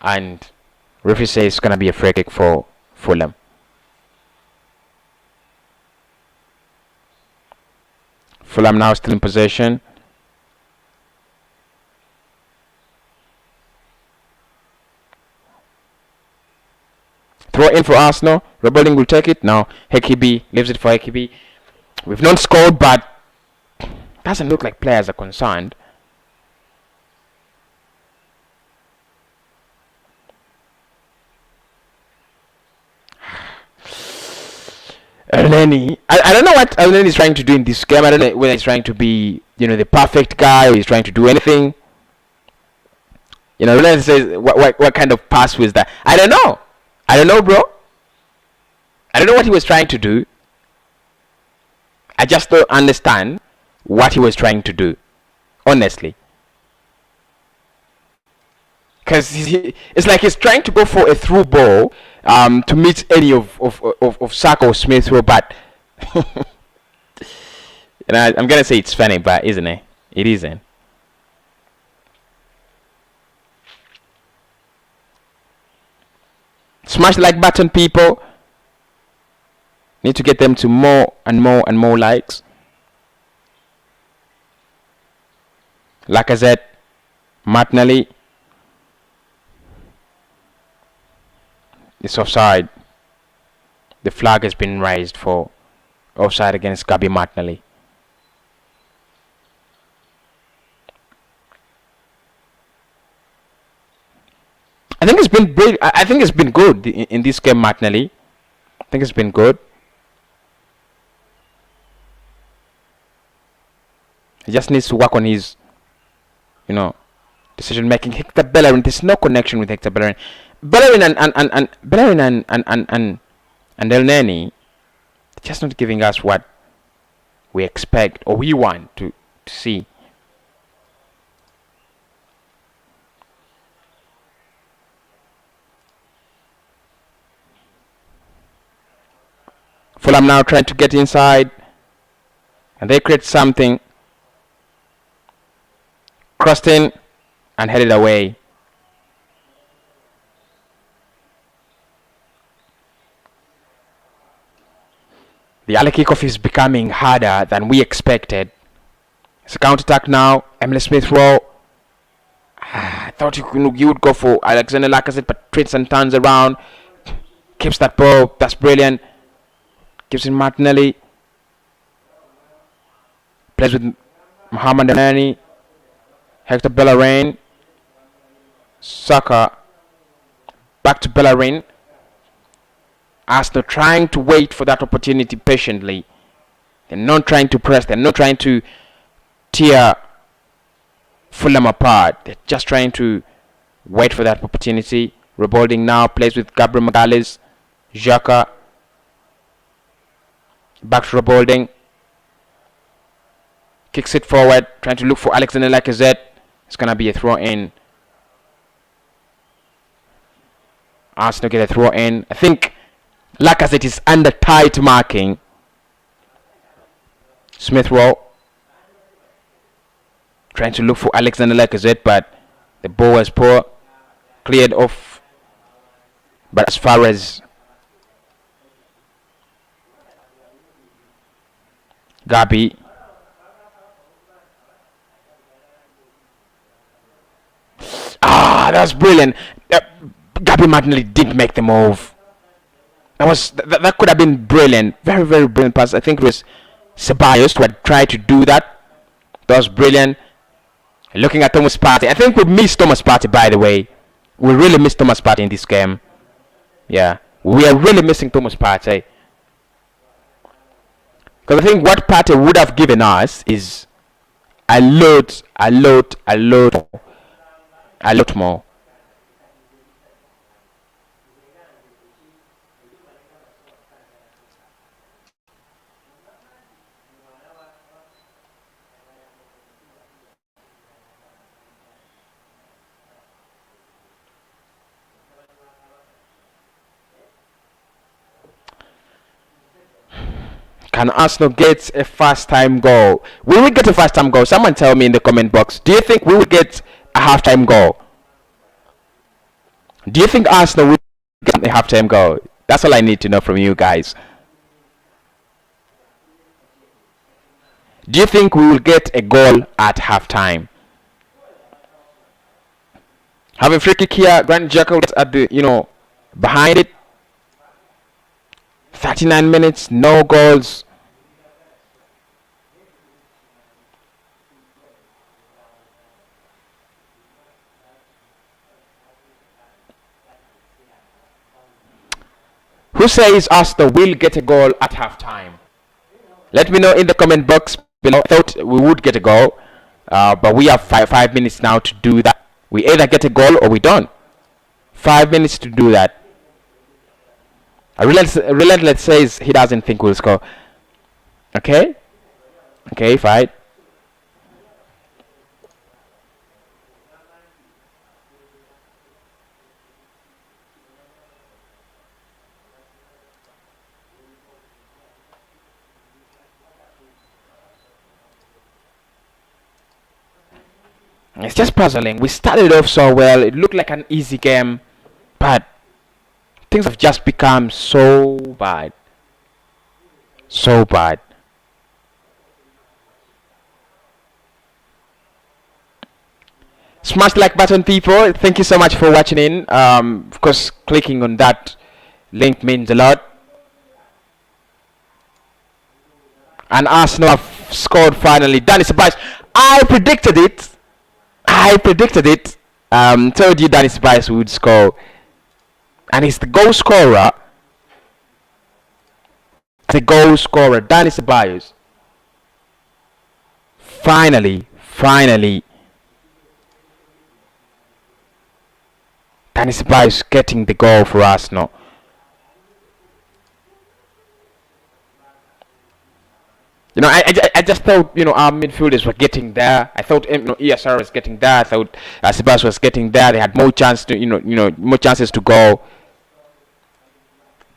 Speaker 1: and referee says it's gonna be a free kick for Fulham. Fulham now still in possession. Throw in for Arsenal. Rebelling will take it. Now Ekebe leaves it for Ekebe. We've not scored, but doesn't look like players are concerned. Elneny. I don't know what Elneny is trying to do in this game. I don't know whether he's trying to be, the perfect guy, or he's trying to do anything. Elneny says, what kind of pass was that? I don't know. I don't know, bro. I don't know what he was trying to do. I just don't understand what he was trying to do, honestly. Because it's like he's trying to go for a through ball to meet any of Saka or Smith, but I'm gonna say it's funny, but isn't it? It isn't. Smash the like button, people. Need to get them to more and more and more likes. Lacazette, Martinelli. It's offside. The flag has been raised for offside against Gabi Martinelli. I think it's been I think it's been good in this game, Martinelli. I think it's been good. He just needs to work on his, decision making. Hector Bellerin, there's no connection with Hector Bellerin. Bellerin and El Neni, just not giving us what we expect or we want to see. Fulham now trying to get inside, and they create something. Crossed in and headed away. The early kickoff is becoming harder than we expected. It's a counter-attack now. Emile Smith-Rowe. I thought you would go for Alexander Lacazette, but twists and turns around. Keeps that ball. That's brilliant. Gives it Martinelli. Plays with Mohamed Nani. Hector Bellerin. Saka. Back to Bellerin. Arsenal trying to wait for that opportunity patiently. They're not trying to press. They're not trying to tear Fulham apart. They're just trying to wait for that opportunity. Rebuilding now. Plays with Gabriel Magalhaes. Xhaka. Back to Rebuilding. Kicks it forward. Trying to look for Alexander Lacazette. It's going to be a throw in. Arsenal get a throw in. I think Lacazette is under tight marking. Smith-Rowe trying to look for Alexander Lacazette, but the ball was poor. Cleared off. But as far as Gabi, that was brilliant. Gabi Martinelli didn't make the move. That could have been brilliant. Very, very brilliant pass. I think it was Ceballos who had tried to do that. That was brilliant. Looking at Thomas Partey. I think we missed Thomas Partey, by the way. We really missed Thomas Partey in this game. Yeah. We are really missing Thomas Partey. Because I think what Partey would have given us is a lot more. Can Arsenal get a first-time goal? Will we get a first-time goal? Someone tell me in the comment box. Do you think we will get a half-time goal? Do you think Arsenal will get a half-time goal? That's all I need to know from you guys. Do you think we will get a goal at half-time? Have a free kick here. Granit Xhaka at the, behind it. 39 minutes, no goals. Who says Arsenal will get a goal at half-time? Let me know in the comment box below. I thought we would get a goal, but we have 5 minutes now to do that. We either get a goal or we don't. 5 minutes to do that. Relentless says he doesn't think we'll score. Okay, fine. It's just puzzling. We started off so well. It looked like an easy game, but things have just become so bad. So bad. Smash the like button, people. Thank you so much for watching in. Of course, clicking on that link means a lot. And Arsenal have scored finally. Danny Ceballos. I predicted it. Told you Danny Ceballos would score. And he's the goal scorer. Danny Ceballos. finally, Danny Ceballos getting the goal for Arsenal. I just thought, our midfielders were getting there. I thought, ESR was getting there. I thought Ceballos was getting there. They had more chance to, more chances to go.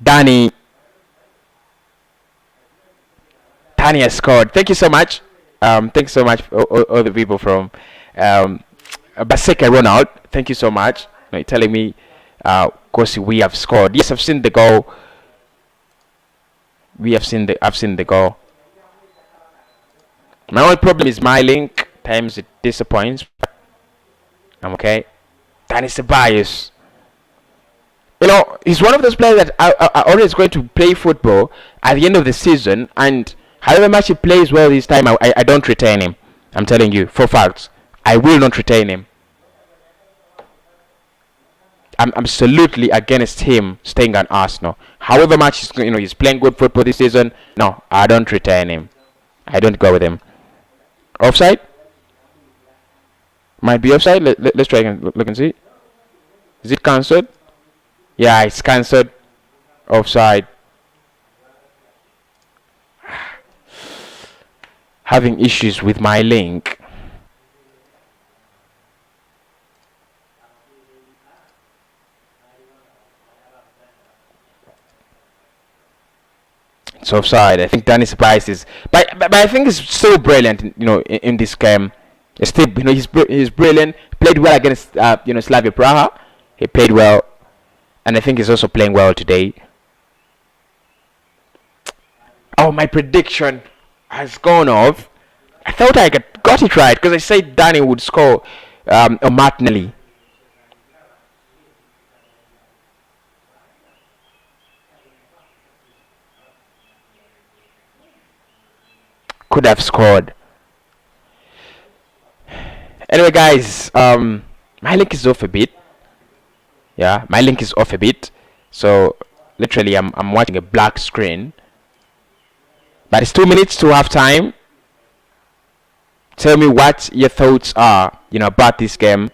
Speaker 1: Danny has scored. Thank you so much. Thanks so much, all the people from Baseka Ronald. Thank you so much. Telling me, of course, we have scored. Yes, I've seen the goal. I've seen the goal. My only problem is my link. Times it disappoints. I'm okay. Danny Ceballos. He's one of those players that are always going to play football at the end of the season, and however much he plays well this time, I don't retain him. I'm telling you, for facts. I will not retain him. I'm absolutely against him staying at Arsenal. However much he's playing good football this season, no, I don't retain him. I don't go with him. Offside? Might be offside. Let's try and look and see. Is it cancelled? Yeah, it's cancelled. Offside. Having issues with my link. It's offside. I think Danny Ceballos is, but I think he's so brilliant. In this game, he's still, he's brilliant. Played well against Slavia Prague. He played well, and I think he's also playing well today. Oh, my prediction has gone off. I thought I got it right because I said Danny would score a Martinelli. Could have scored. Anyway, guys, my link is off a bit. Yeah, my link is off a bit. So literally, I'm watching a black screen. But it's 2 minutes to half time. Tell me what your thoughts are, about this game.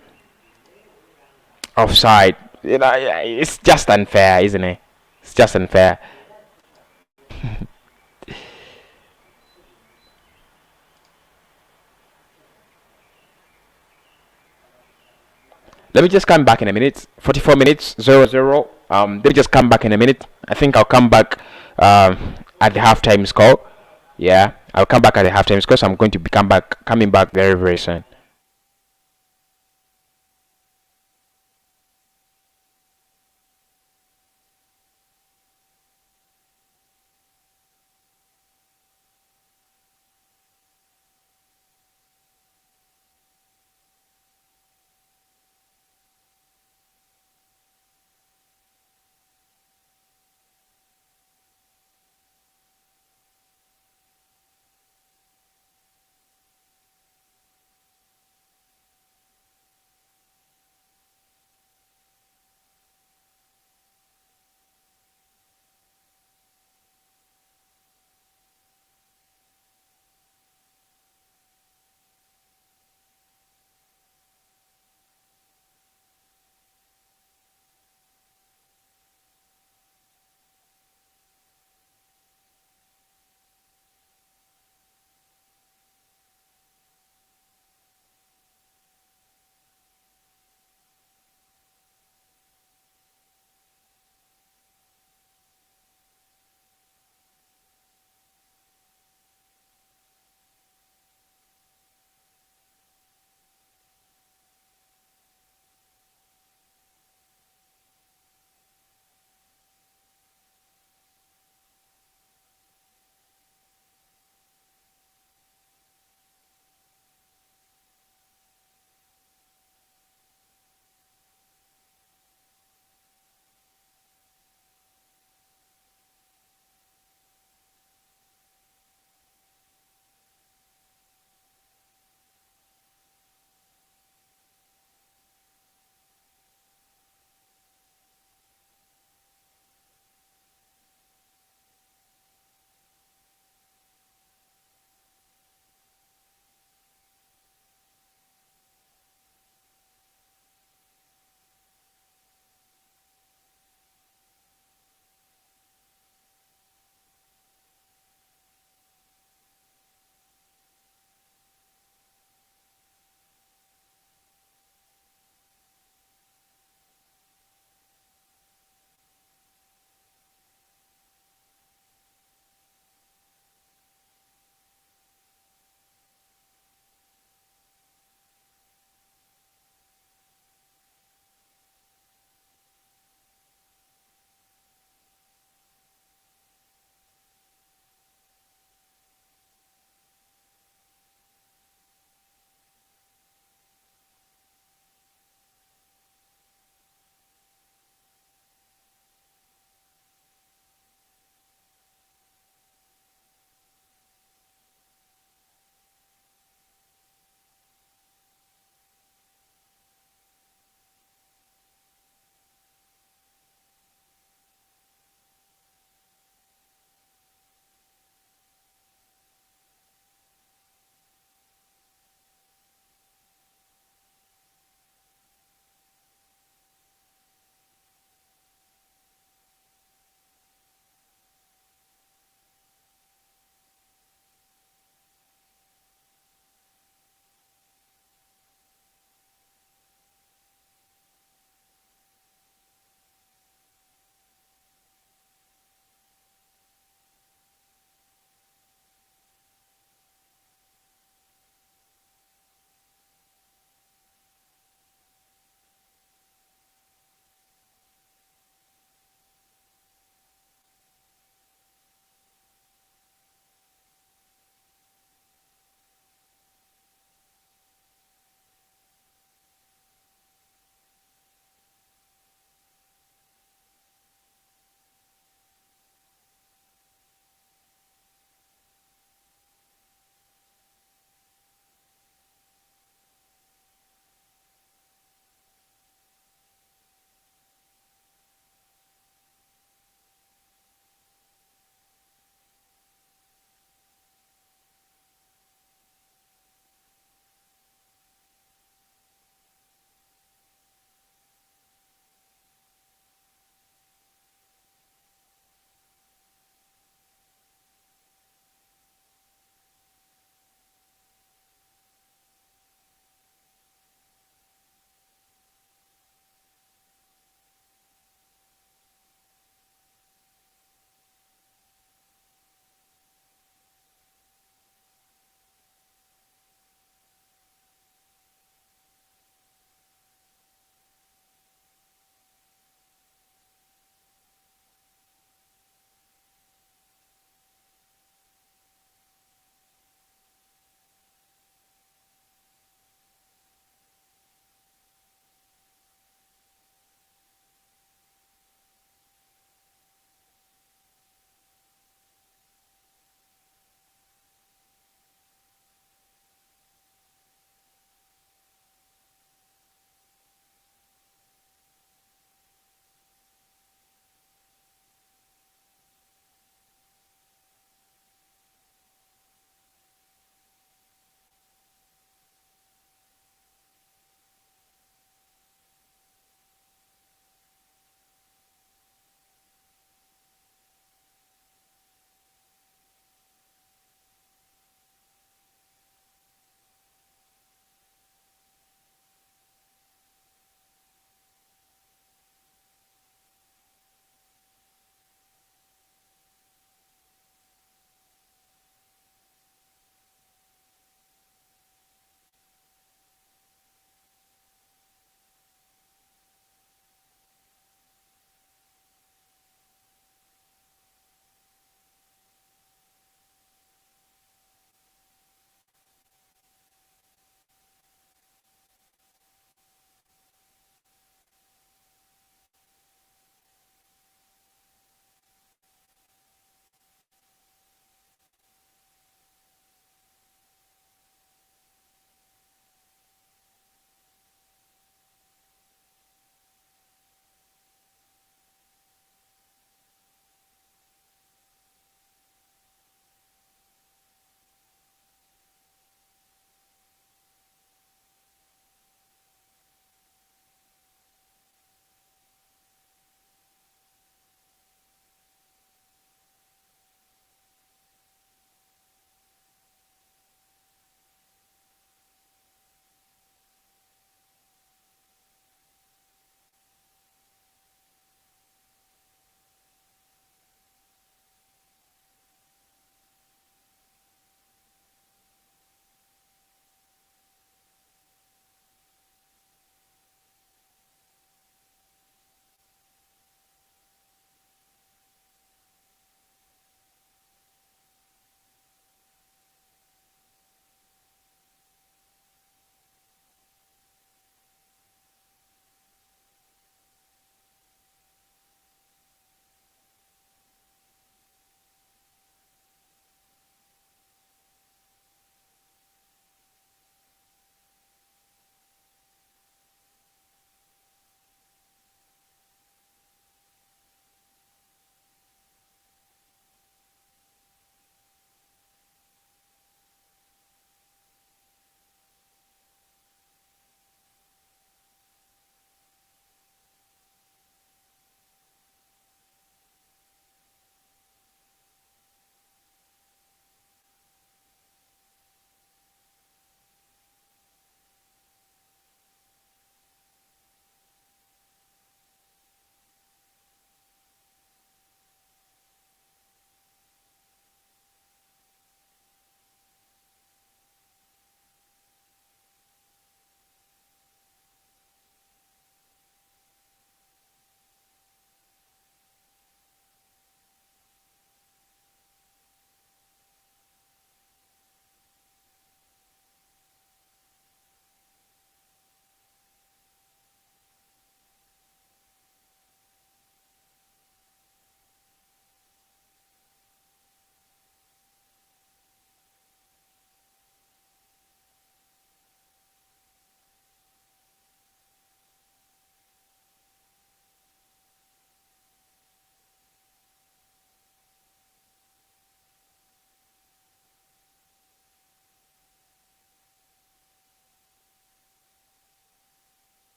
Speaker 1: Offside. It's just unfair, isn't it? It's just unfair. Let me just come back in a minute. 44 minutes, 0-0. Let me just come back in a minute. I think I'll come back at the halftime score. Yeah, I'll come back at the halftime score. So I'm going to be coming back very, very soon.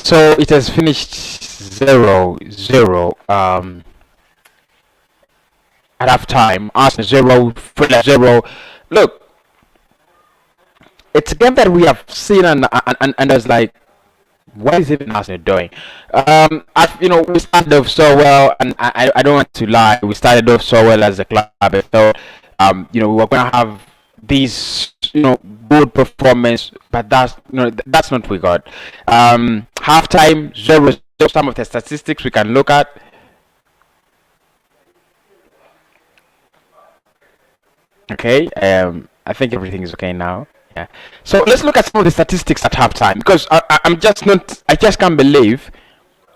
Speaker 1: So it has finished 0-0 at half time. Arsenal 0, Fulham 0. Look, it's a game that we have seen, and I was like, what is even Arsenal doing? We started off so well, and I don't want to lie, we started off so well as a club. I thought, we were gonna have these, good performance, but that's not what we got. Halftime 0-0. Some of the statistics we can look at. Okay, I think everything is okay now. Yeah. So let's look at some of the statistics at halftime, because I just can't believe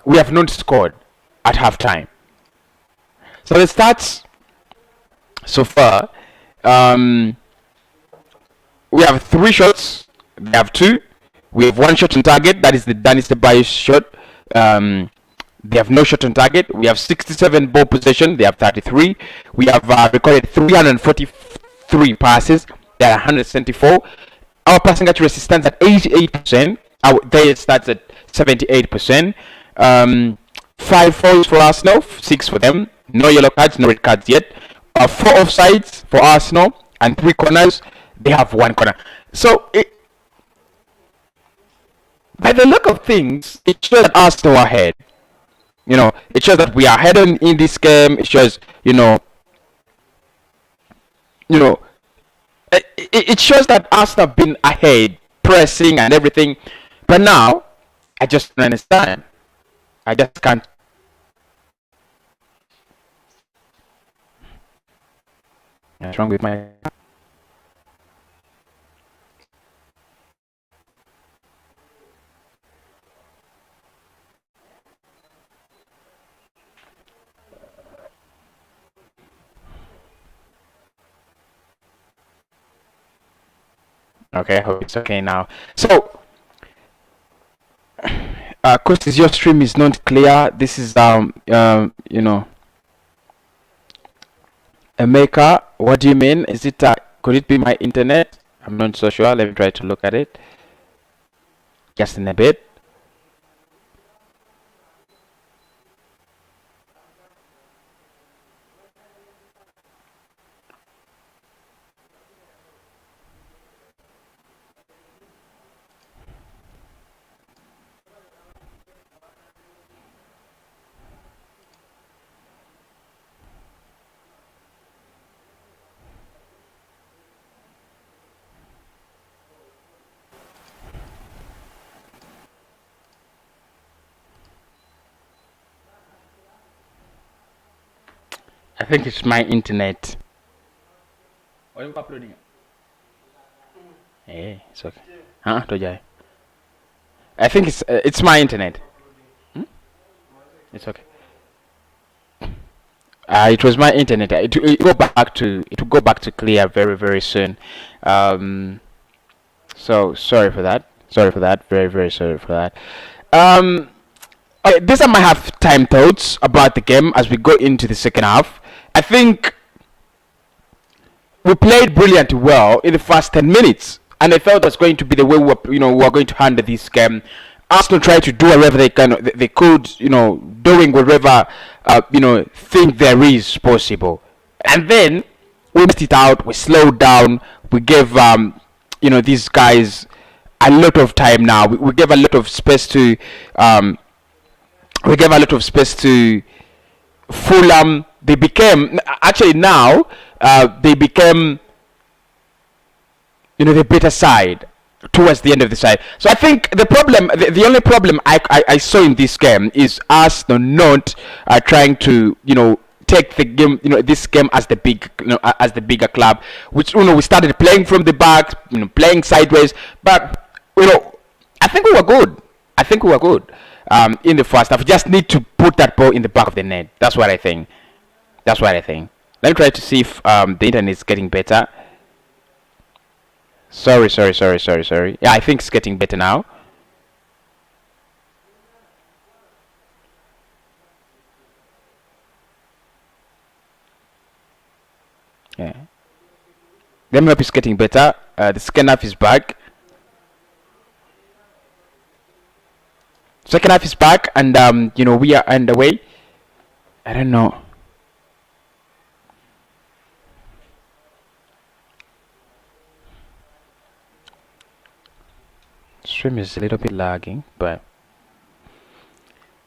Speaker 1: we have not scored at halftime. So the stats so far, we have 3 shots, they have 2. We have 1 shot on target, that is the ceballos shot. They have no shot on target. We have 67 ball possession, they have 33. We have recorded 343 passes, they are 174. Our passing accuracy stands at 88%. Their stats at 78%. 5 fouls for Arsenal, 6 for them. No yellow cards, no red cards yet. 4 offsides for Arsenal, and 3 corners. They have 1 corner. So, by the look of things, it shows that Arsenal are ahead. It shows that we are ahead in this game. It shows, it shows that Arsenal have been ahead, pressing and everything. But now, I just don't understand. I just can't. What's wrong with my... Okay, I hope it's okay now. So, Coach, your stream is not clear. This is a maker. What do you mean? Is it could it be my internet? I'm not so sure. Let me try to look at it. Just in a bit. I think it's my internet. What are you uploading? Hey, it's okay. Huh? I think it's my internet. It's okay. It was my internet. It will go back to clear very, very soon. So sorry for that. Sorry for that. Very, very sorry for that. Okay, these are my half-time thoughts about the game as we go into the second half. I think we played brilliantly well in the first 10 minutes, and I felt that's going to be the way we were going to handle this game. Arsenal tried to do whatever they could, doing whatever, think there is possible. And then we missed it out, we slowed down, we gave, these guys a lot of time now. We gave a lot of space to, Fulham. They became, actually now, they became, the better side towards the end of the side. So I think the only problem I saw in this game is Arsenal not trying to take the game, this game as the bigger club, which we started playing from the back, playing sideways, but I think we were good. In the first half. We just need to put that ball in the back of the net. That's what I think. Let me try to see if the internet is getting better. Sorry. Yeah, I think it's getting better now. Yeah. Let me hope it's getting better. The second half is back. Second half is back, and we are underway. I don't know. Stream is a little bit lagging, but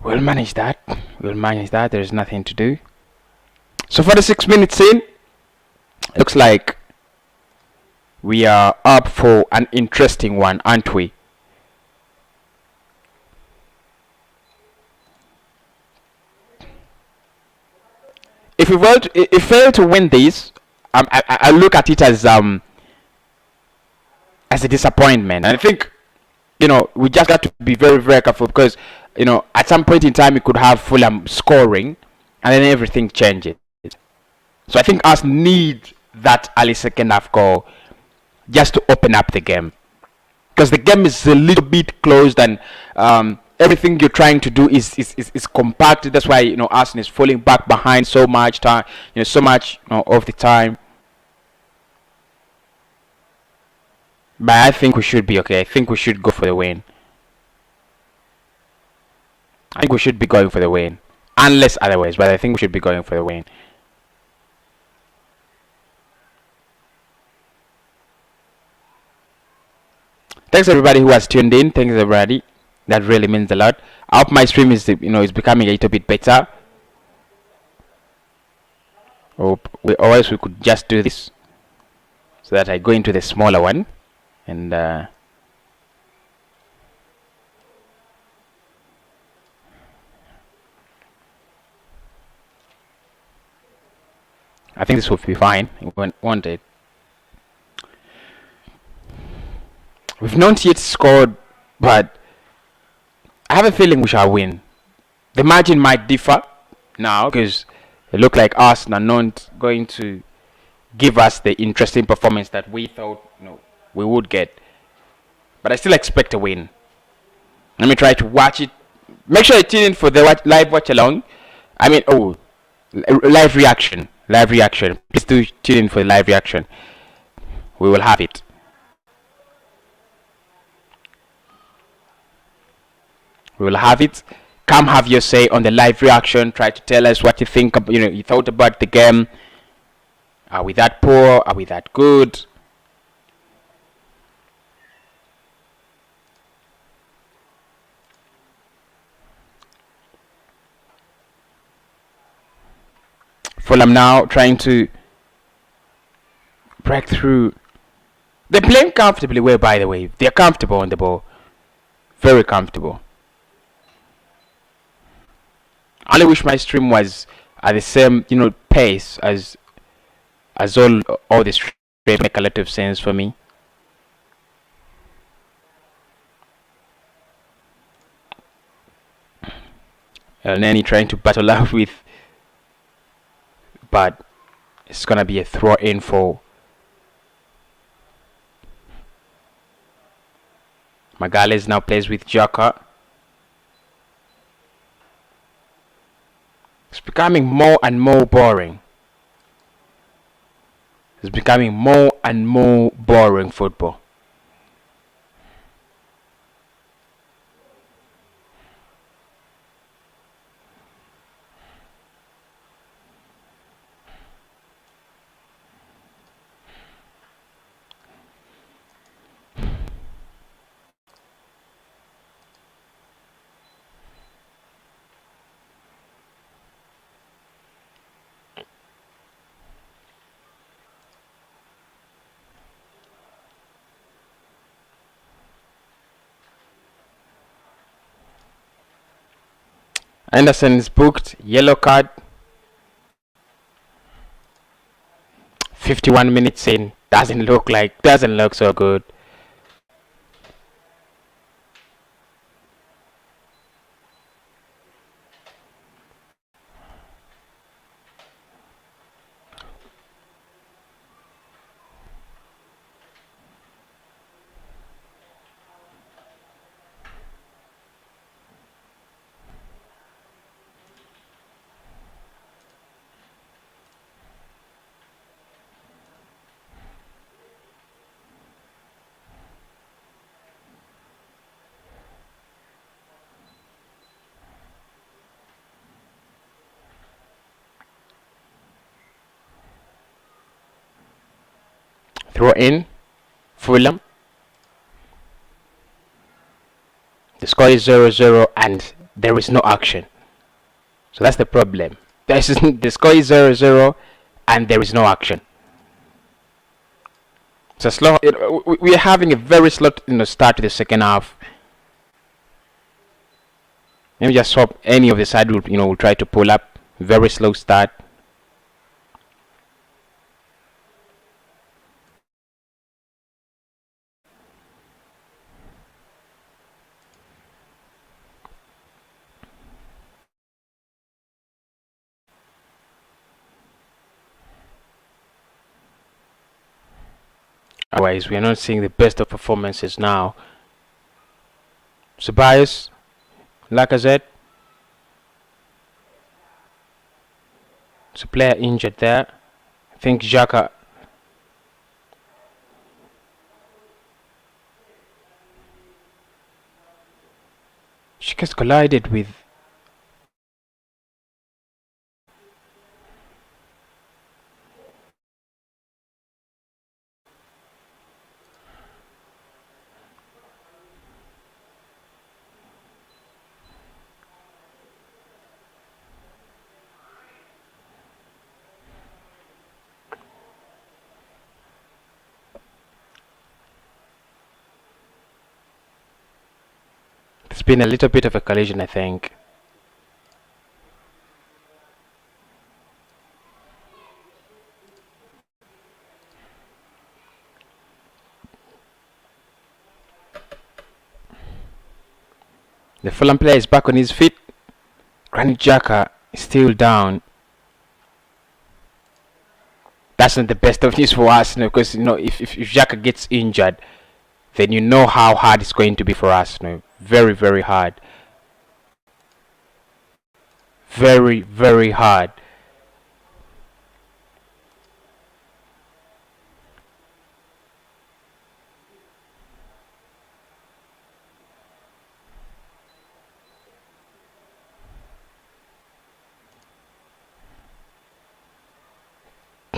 Speaker 1: we'll manage that. There's nothing to do. So for the 6 minutes in, looks like we are up for an interesting one, aren't we? If we fail to win this, I look at it as a disappointment. And I think, we just got to be very, very careful, because, at some point in time, we could have Fulham scoring, and then everything changes. So I think us need that early second half goal just to open up the game, because the game is a little bit closed, and everything you're trying to do is compacted. That's why Arsenal is falling back behind so much time, so much of the time. But I think we should be okay. I think we should go for the win. I think we should be going for the win, unless otherwise. But I think we should be going for the win. Thanks everybody who has tuned in. Thanks everybody. That really means a lot. I hope my stream is is becoming a little bit better. Or else we could just do this, so that I go into the smaller one, and I think this will be fine. Won't it? We've not yet scored, but I have a feeling we shall win. The margin might differ now, because it looked like Arsenal are not going to give us the interesting performance that we thought we would get. But I still expect a win. Let me try to watch it. Make sure you tune in for the live watch along. Live reaction. Please do tune in for the live reaction. We will have it. Come have your say on the live reaction. Try to tell us what you think. You thought about the game. Are we that poor? Are we that good? Fulham now trying to break through. They're playing comfortably well, by the way. They're comfortable on the ball. Very comfortable. I only wish my stream was at the same pace as all the streams make a lot of sense for me. And then trying to battle out with, but it's gonna be a throw in for Magalhaes. Now plays with Xhaka. It's becoming more and more boring. It's becoming more and more boring football. Anderson is booked, yellow card. 51 minutes in, doesn't look so good. throw in. Fulham. The score is 0-0 and there is no action. So that's the problem. The score is 0-0 and there is no action. It's a slow. We are having a very slow start to the second half. Let me just hope any of the side will try to pull up. Very slow start. Otherwise, we are not seeing the best of performances now. Ceballos, Lacazette. There's a player injured there. I think Saka. She gets collided with. It's been a little bit of a collision, I think. The Fulham player is back on his feet. Granit Xhaka is still down. That's not the best of news for us, because if Xhaka gets injured, then you know how hard it's going to be for us. Very, very hard. Very, very hard.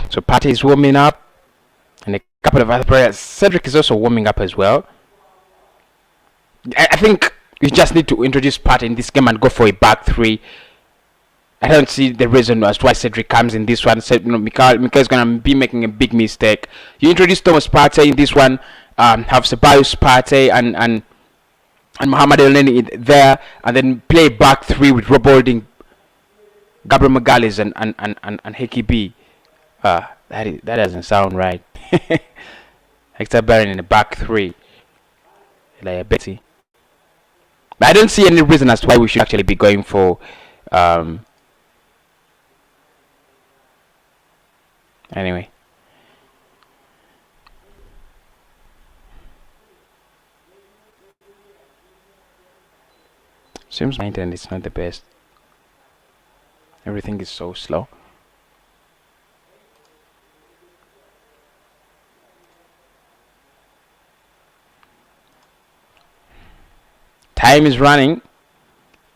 Speaker 1: So Partey is warming up, and a couple of other players. Cedric is also warming up as well. I think you just need to introduce Partey in this game and go for a back three. I don't see the reason as to why Cedric comes in this one. Mikel is gonna be making a big mistake. You introduce Thomas Partey in this one. Have Ceballos, Partey, and Mohamed Elneny there, and then play back three with Rob Holding, Gabriel Magalhaes, and Heki B. That doesn't sound right. Hector Bellerin in the back three, like Betty. But I don't see any reason as to why we should actually be going for. Anyway. Seems my internet is not the best. Everything is so slow. Time is running.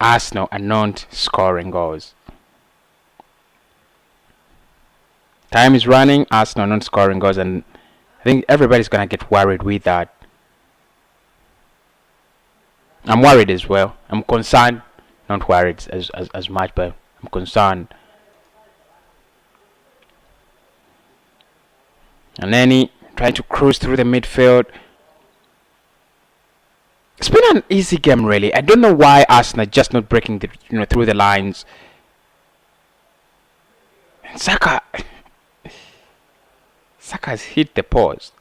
Speaker 1: Arsenal are not scoring goals. Time is running. Arsenal are not scoring goals, and I think everybody's gonna get worried with that. I'm worried as well. I'm concerned, not worried as much, but I'm concerned. And then trying to cruise through the midfield. It's been an easy game, really. I don't know why Arsenal are just not breaking the through the lines. And Saka has hit the post.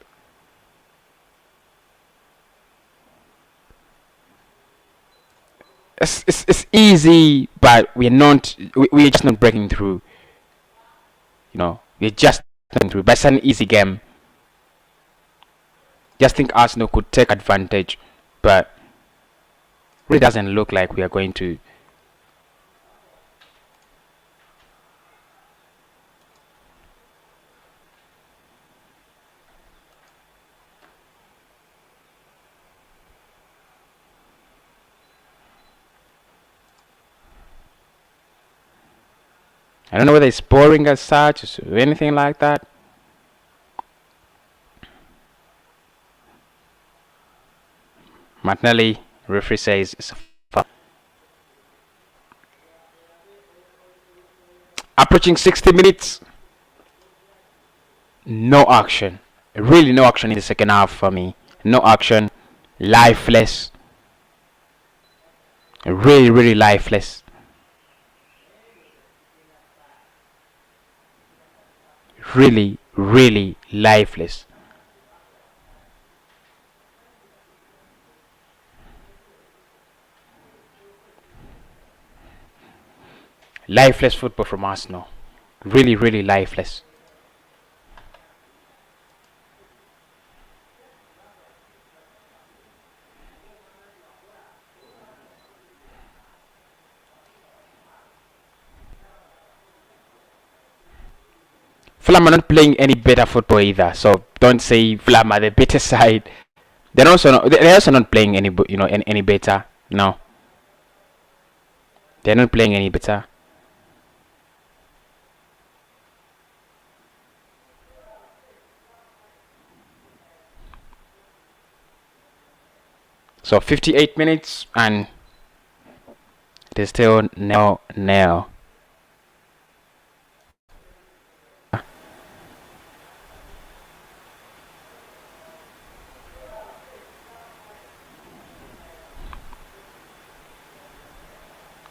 Speaker 1: It's easy, but we're just not breaking through. We're just not breaking through. But it's an easy game. Just think Arsenal could take advantage, but it really doesn't look like we are going to. I don't know whether it's boring as such or anything like that. Martinelli, referee says it's a foul. Approaching 60 minutes. No action. Really no action in the second half for me. No action. Lifeless. Really lifeless. Really lifeless. Lifeless football from Arsenal. Really lifeless. Fulham are not playing any better football either, so don't say Fulham are the better side. They're also not playing any better. No, they're not playing any better. So 58 minutes and it is still nil.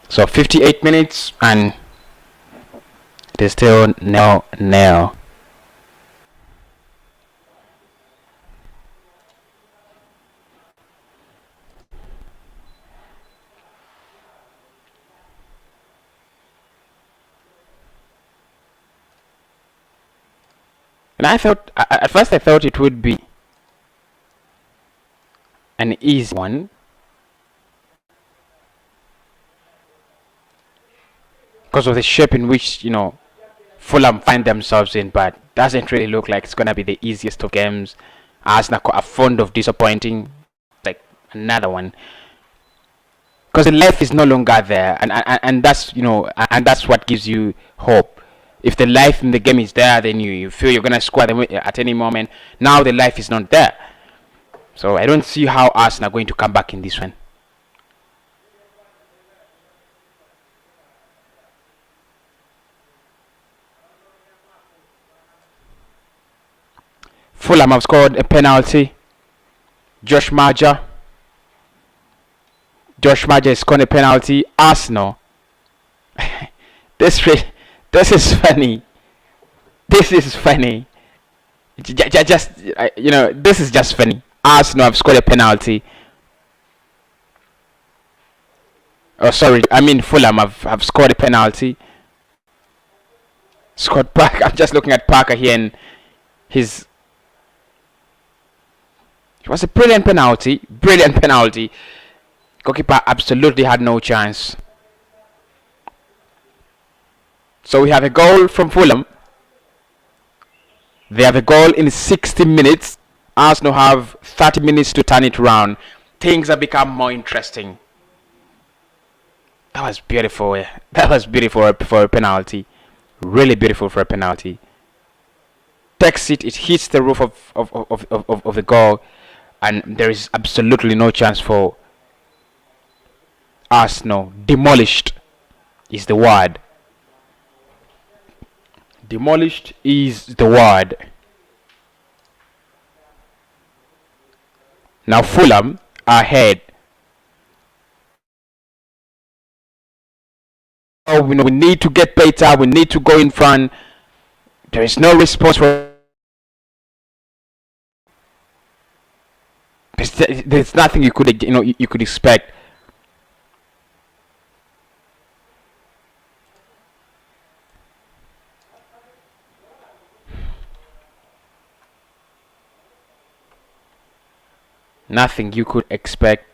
Speaker 1: So 58 minutes and it is still nil. And I thought, at first I thought it would be an easy one, because of the shape in which Fulham find themselves in, but doesn't really look like it's gonna be the easiest of games. Arsenal are fond of disappointing, like another one, because the life is no longer there, and that's and that's what gives you hope. If the life in the game is there, then you feel you're gonna score them at any moment. Now the life is not there, so I don't see how Arsenal are going to come back in this one. Fulham have scored a penalty. Josh Maja has scored a penalty. Arsenal. This is funny. This is funny. This is just funny. Arsenal have scored a penalty. Oh, sorry. I mean, Fulham have scored a penalty. Scott Parker. I'm just looking at Parker here, and it was a brilliant penalty. Goalkeeper absolutely had no chance. So we have a goal from Fulham. They have a goal in 60 minutes. Arsenal have 30 minutes to turn it around. Things have become more interesting. That was beautiful. That was beautiful for a penalty. Really beautiful for a penalty. Takes it. It hits the roof of the goal, and there is absolutely no chance for Arsenal. Demolished is the word. Demolished is the word. Now Fulham are ahead. Oh, we need to get better. We need to go in front. There is no response for. There's nothing you could expect. Nothing you could expect.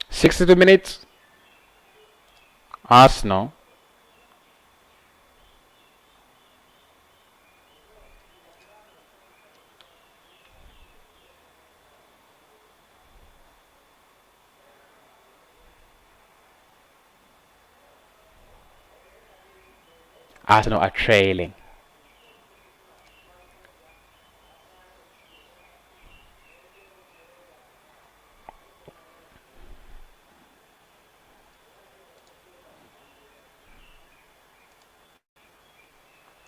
Speaker 1: "62 minutes. Arsenal Arsenal are trailing.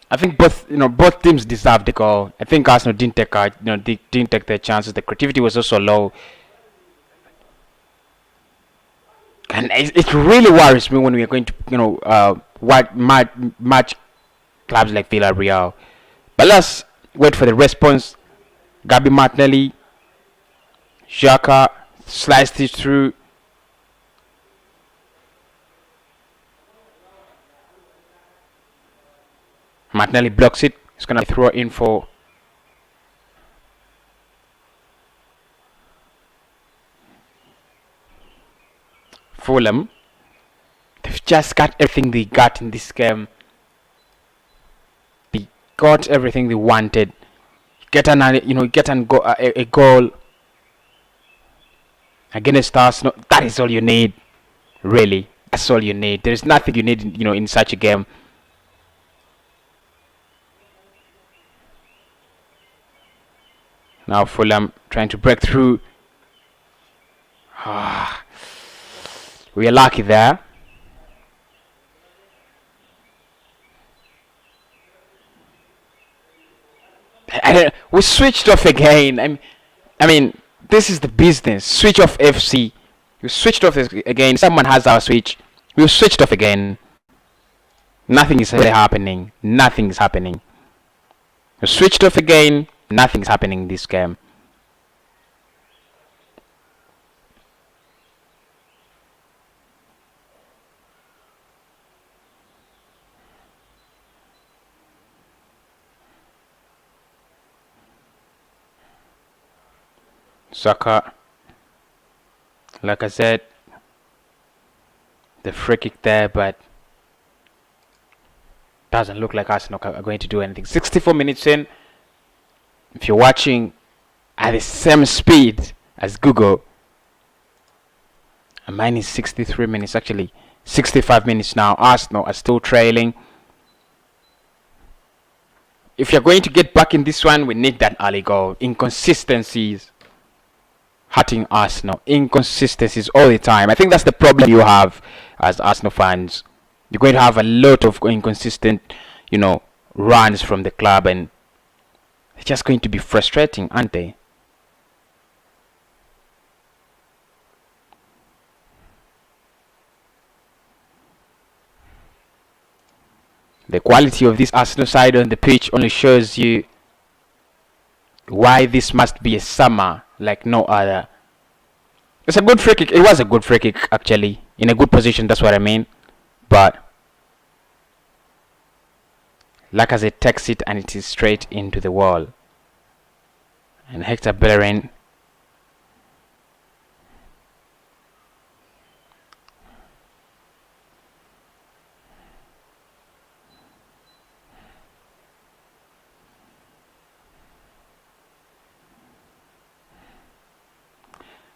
Speaker 1: I think both teams deserved the goal. I think Arsenal didn't take didn't take their chances. The creativity was also low, and it really worries me when we are going to match clubs like Villarreal. But let's wait for the response. Gabi Martinelli, Saka sliced it through. Martinelli blocks it. He's gonna throw it in for Fulham. They've just got everything they got in this game. They got everything they wanted. Get a goal against Arsenal. That is all you need, really. That's all you need. There is nothing you need, in such a game. Now Fulham trying to break through. We are lucky there. We switched off again. I mean, this is the business. Switch off FC. We switched off again. Someone has our switch. We switched off again. Nothing is really happening. Nothing is happening. We switched off again. Nothing's happening in this game. Saka, like I said, the free kick there, but doesn't look like Arsenal are going to do anything. 64 minutes in. If you're watching at the same speed as Google, and mine is 63 minutes, actually 65 minutes now. Arsenal are still trailing. If you're going to get back in this one, we need that early goal. Inconsistencies hurting Arsenal. Inconsistencies all the time. I think that's the problem you have as Arsenal fans. You're going to have a lot of inconsistent, runs from the club, and they're just going to be frustrating, aren't they? The quality of this Arsenal side on the pitch only shows you why this must be a summer like no other. It's a good free kick. It was a good free kick, actually. In a good position, that's what I mean. But Lacazette takes it and it is straight into the wall. And Hector Bellerin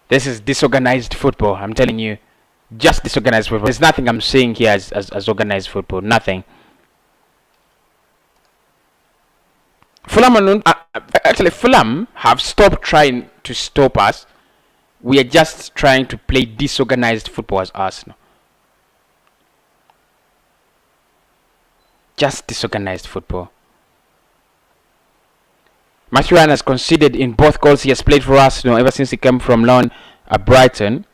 Speaker 1: this is disorganized football, I'm telling you. Just disorganized football. There's nothing I'm seeing here as organized football. Nothing. Fulham have stopped trying to stop us. We are just trying to play disorganized football as Arsenal. Just disorganized football. Kieran has conceded in both goals he has played for Arsenal ever since he came from loan at Brighton.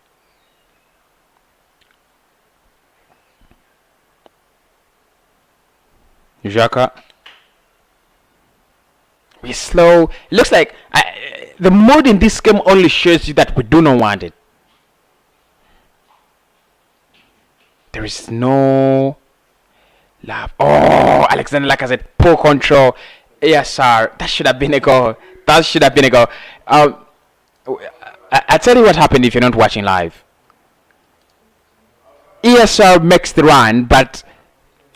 Speaker 1: Saka. We're slow. It looks like the mood in this game only shows you that we do not want it. There is no love. Oh, Alexander Lacazette, poor control. ASR, that should have been a goal. That should have been a goal. I tell you what happened if you're not watching live. ESR makes the run, but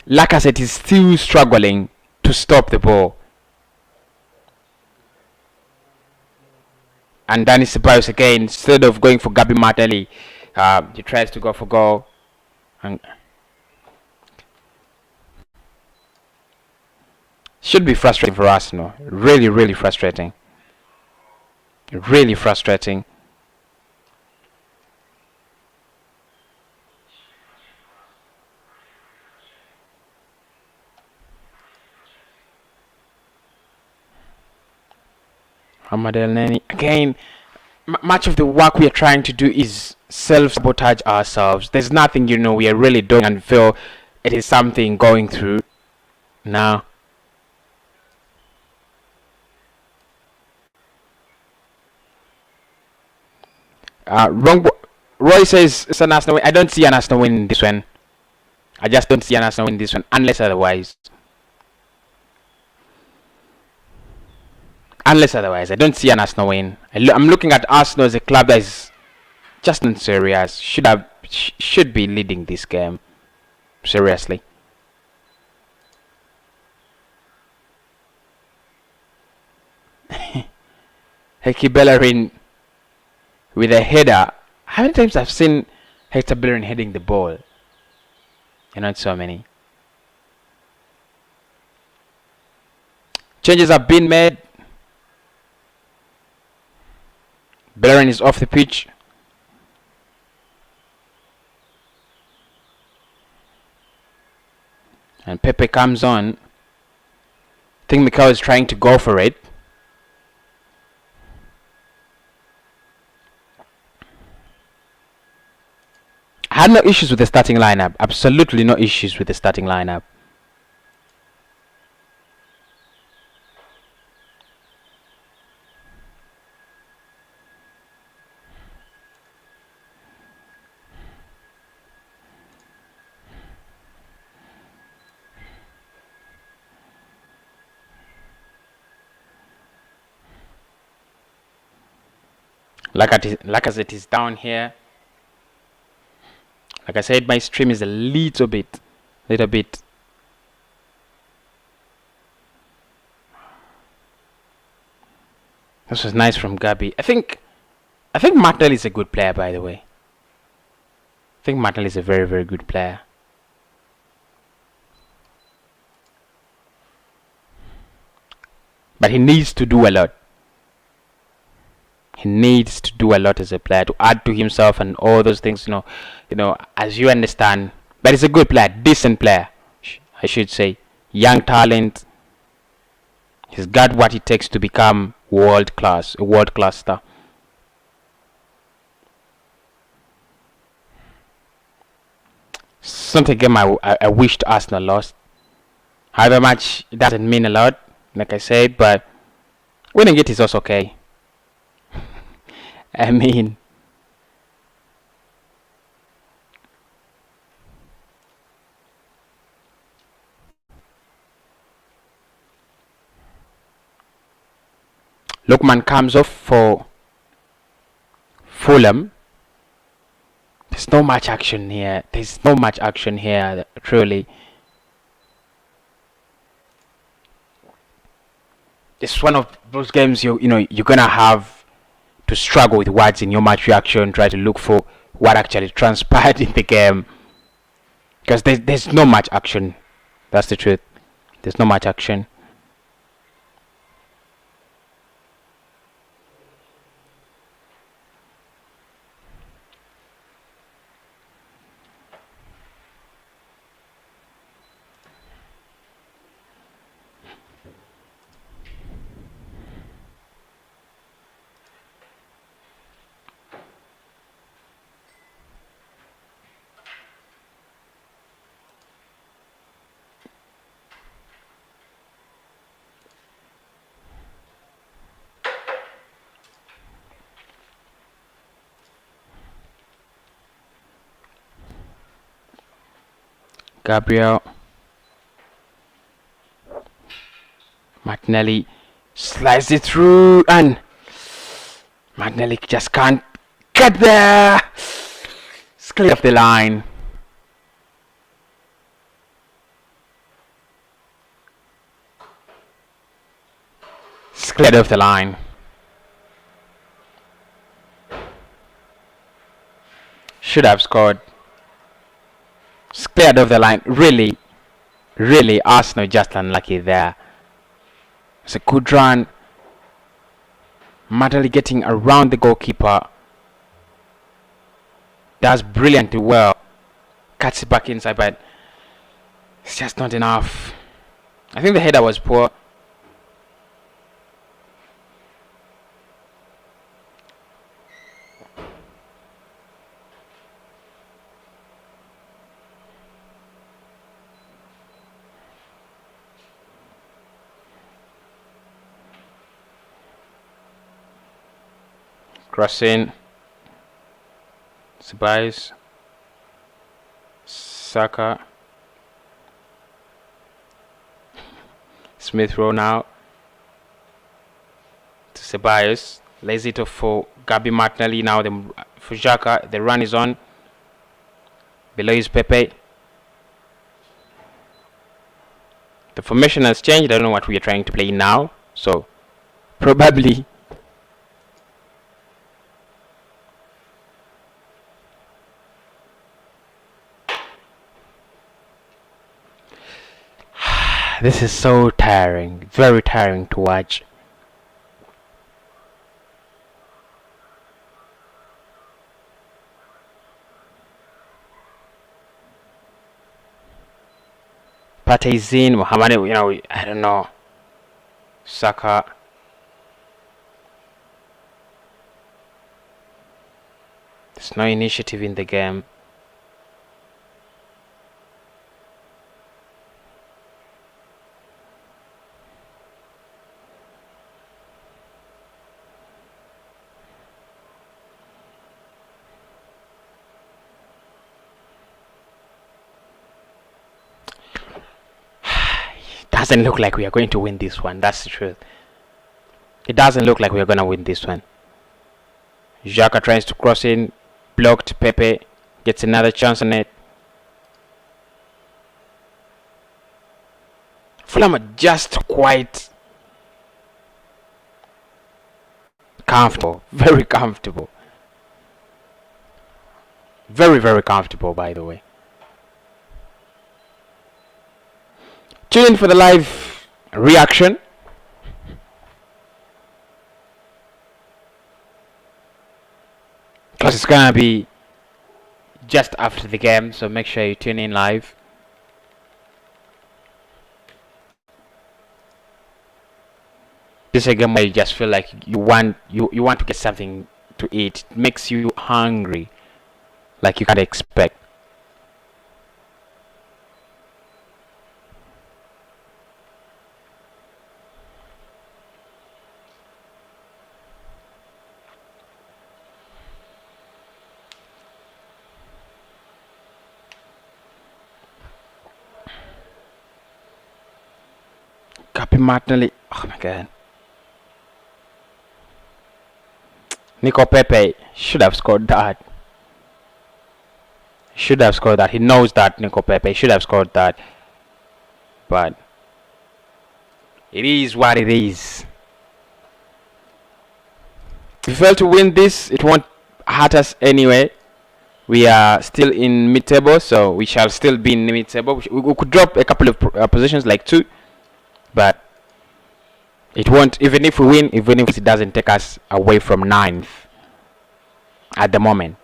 Speaker 1: Lacazette is still struggling to stop the ball. And Danny Ceballos again, instead of going for Gabi Martinelli, he tries to go for goal. And Should be frustrating for Arsenal. Really, really frustrating. Really frustrating. Madeleine again. Much of the work we are trying to do is self-sabotage ourselves. There's nothing, we are really doing and feel it is something going through now. Wrong. Roy says it's an Arsenal win. I don't see an Arsenal win in this one. I just don't see an Arsenal win in this one, unless otherwise. Unless otherwise, I don't see an Arsenal win. I'm looking at Arsenal as a club that is just not serious. Should be leading this game. Seriously. Hector Bellerin with a header. How many times I've seen Hector Bellerin heading the ball? Not so many. Changes have been made. Bellerin is off the pitch. And Pepe comes on. I think Mikel is trying to go for it. I had no issues with the starting lineup. Absolutely no issues with the starting lineup. Like as it is down here. Like I said, my stream is a little bit. This was nice from Gabi. I think Martinelli is a good player, by the way. I think Martinelli is a very, very good player. But he needs to do a lot. He needs to do a lot as a player to add to himself and all those things, as you understand. But he's a good player, decent player, I should say. Young talent. He's got what it takes to become a world class star. Something game I wished Arsenal lost. However much it doesn't mean a lot, like I said, but winning it is also okay. I mean, Lookman comes off for Fulham. There's no much action here. Truly. It's one of those games you're gonna have to struggle with words in your match reaction, try to look for what actually transpired in the game, because there's no much action. That's the truth. There's no much action. Gabriel. Martinelli slices it through, and Martinelli just can't get there. It's clear off the line. It's cleared off the line. Should have scored. It's cleared off the line. Really, Arsenal just unlucky there. It's a good run. Martinelli getting around the goalkeeper. Does brilliantly well. Cuts it back inside, but it's just not enough. I think the header was poor. Crossing. Ceballos. Saka. Smith Rowe now to Ceballos. Lays it off for Gabi Martinelli now. For Xhaka, the run is on. Below is Pepe. The formation has changed. I don't know what we are trying to play now, so probably this is so tiring, very tiring to watch. Partey is in, Mohamed, I don't know. Saka. There's no initiative in the game. Doesn't look like we are going to win this one. That's the truth. It doesn't look like we are going to win this one. Xhaka tries to cross in, blocked. Pepe gets another chance on it. Fulham are just quite comfortable, very comfortable, very, very comfortable, by the way. Tune in for the live reaction. Because it's gonna be just after the game, so make sure you tune in live. This is a game where you just feel like you want to get something to eat. It makes you hungry, like you can't expect. Gabi Martinelli, oh my god. Pepe should have scored that. Should have scored that. He knows that Pepe should have scored that. But it is what it is. If we fail to win this, it won't hurt us anyway. We are still in mid-table, so we shall still be in mid-table. We could drop a couple of positions, like 2. But it won't, even if we win, even if it doesn't take us away from 9th at the moment.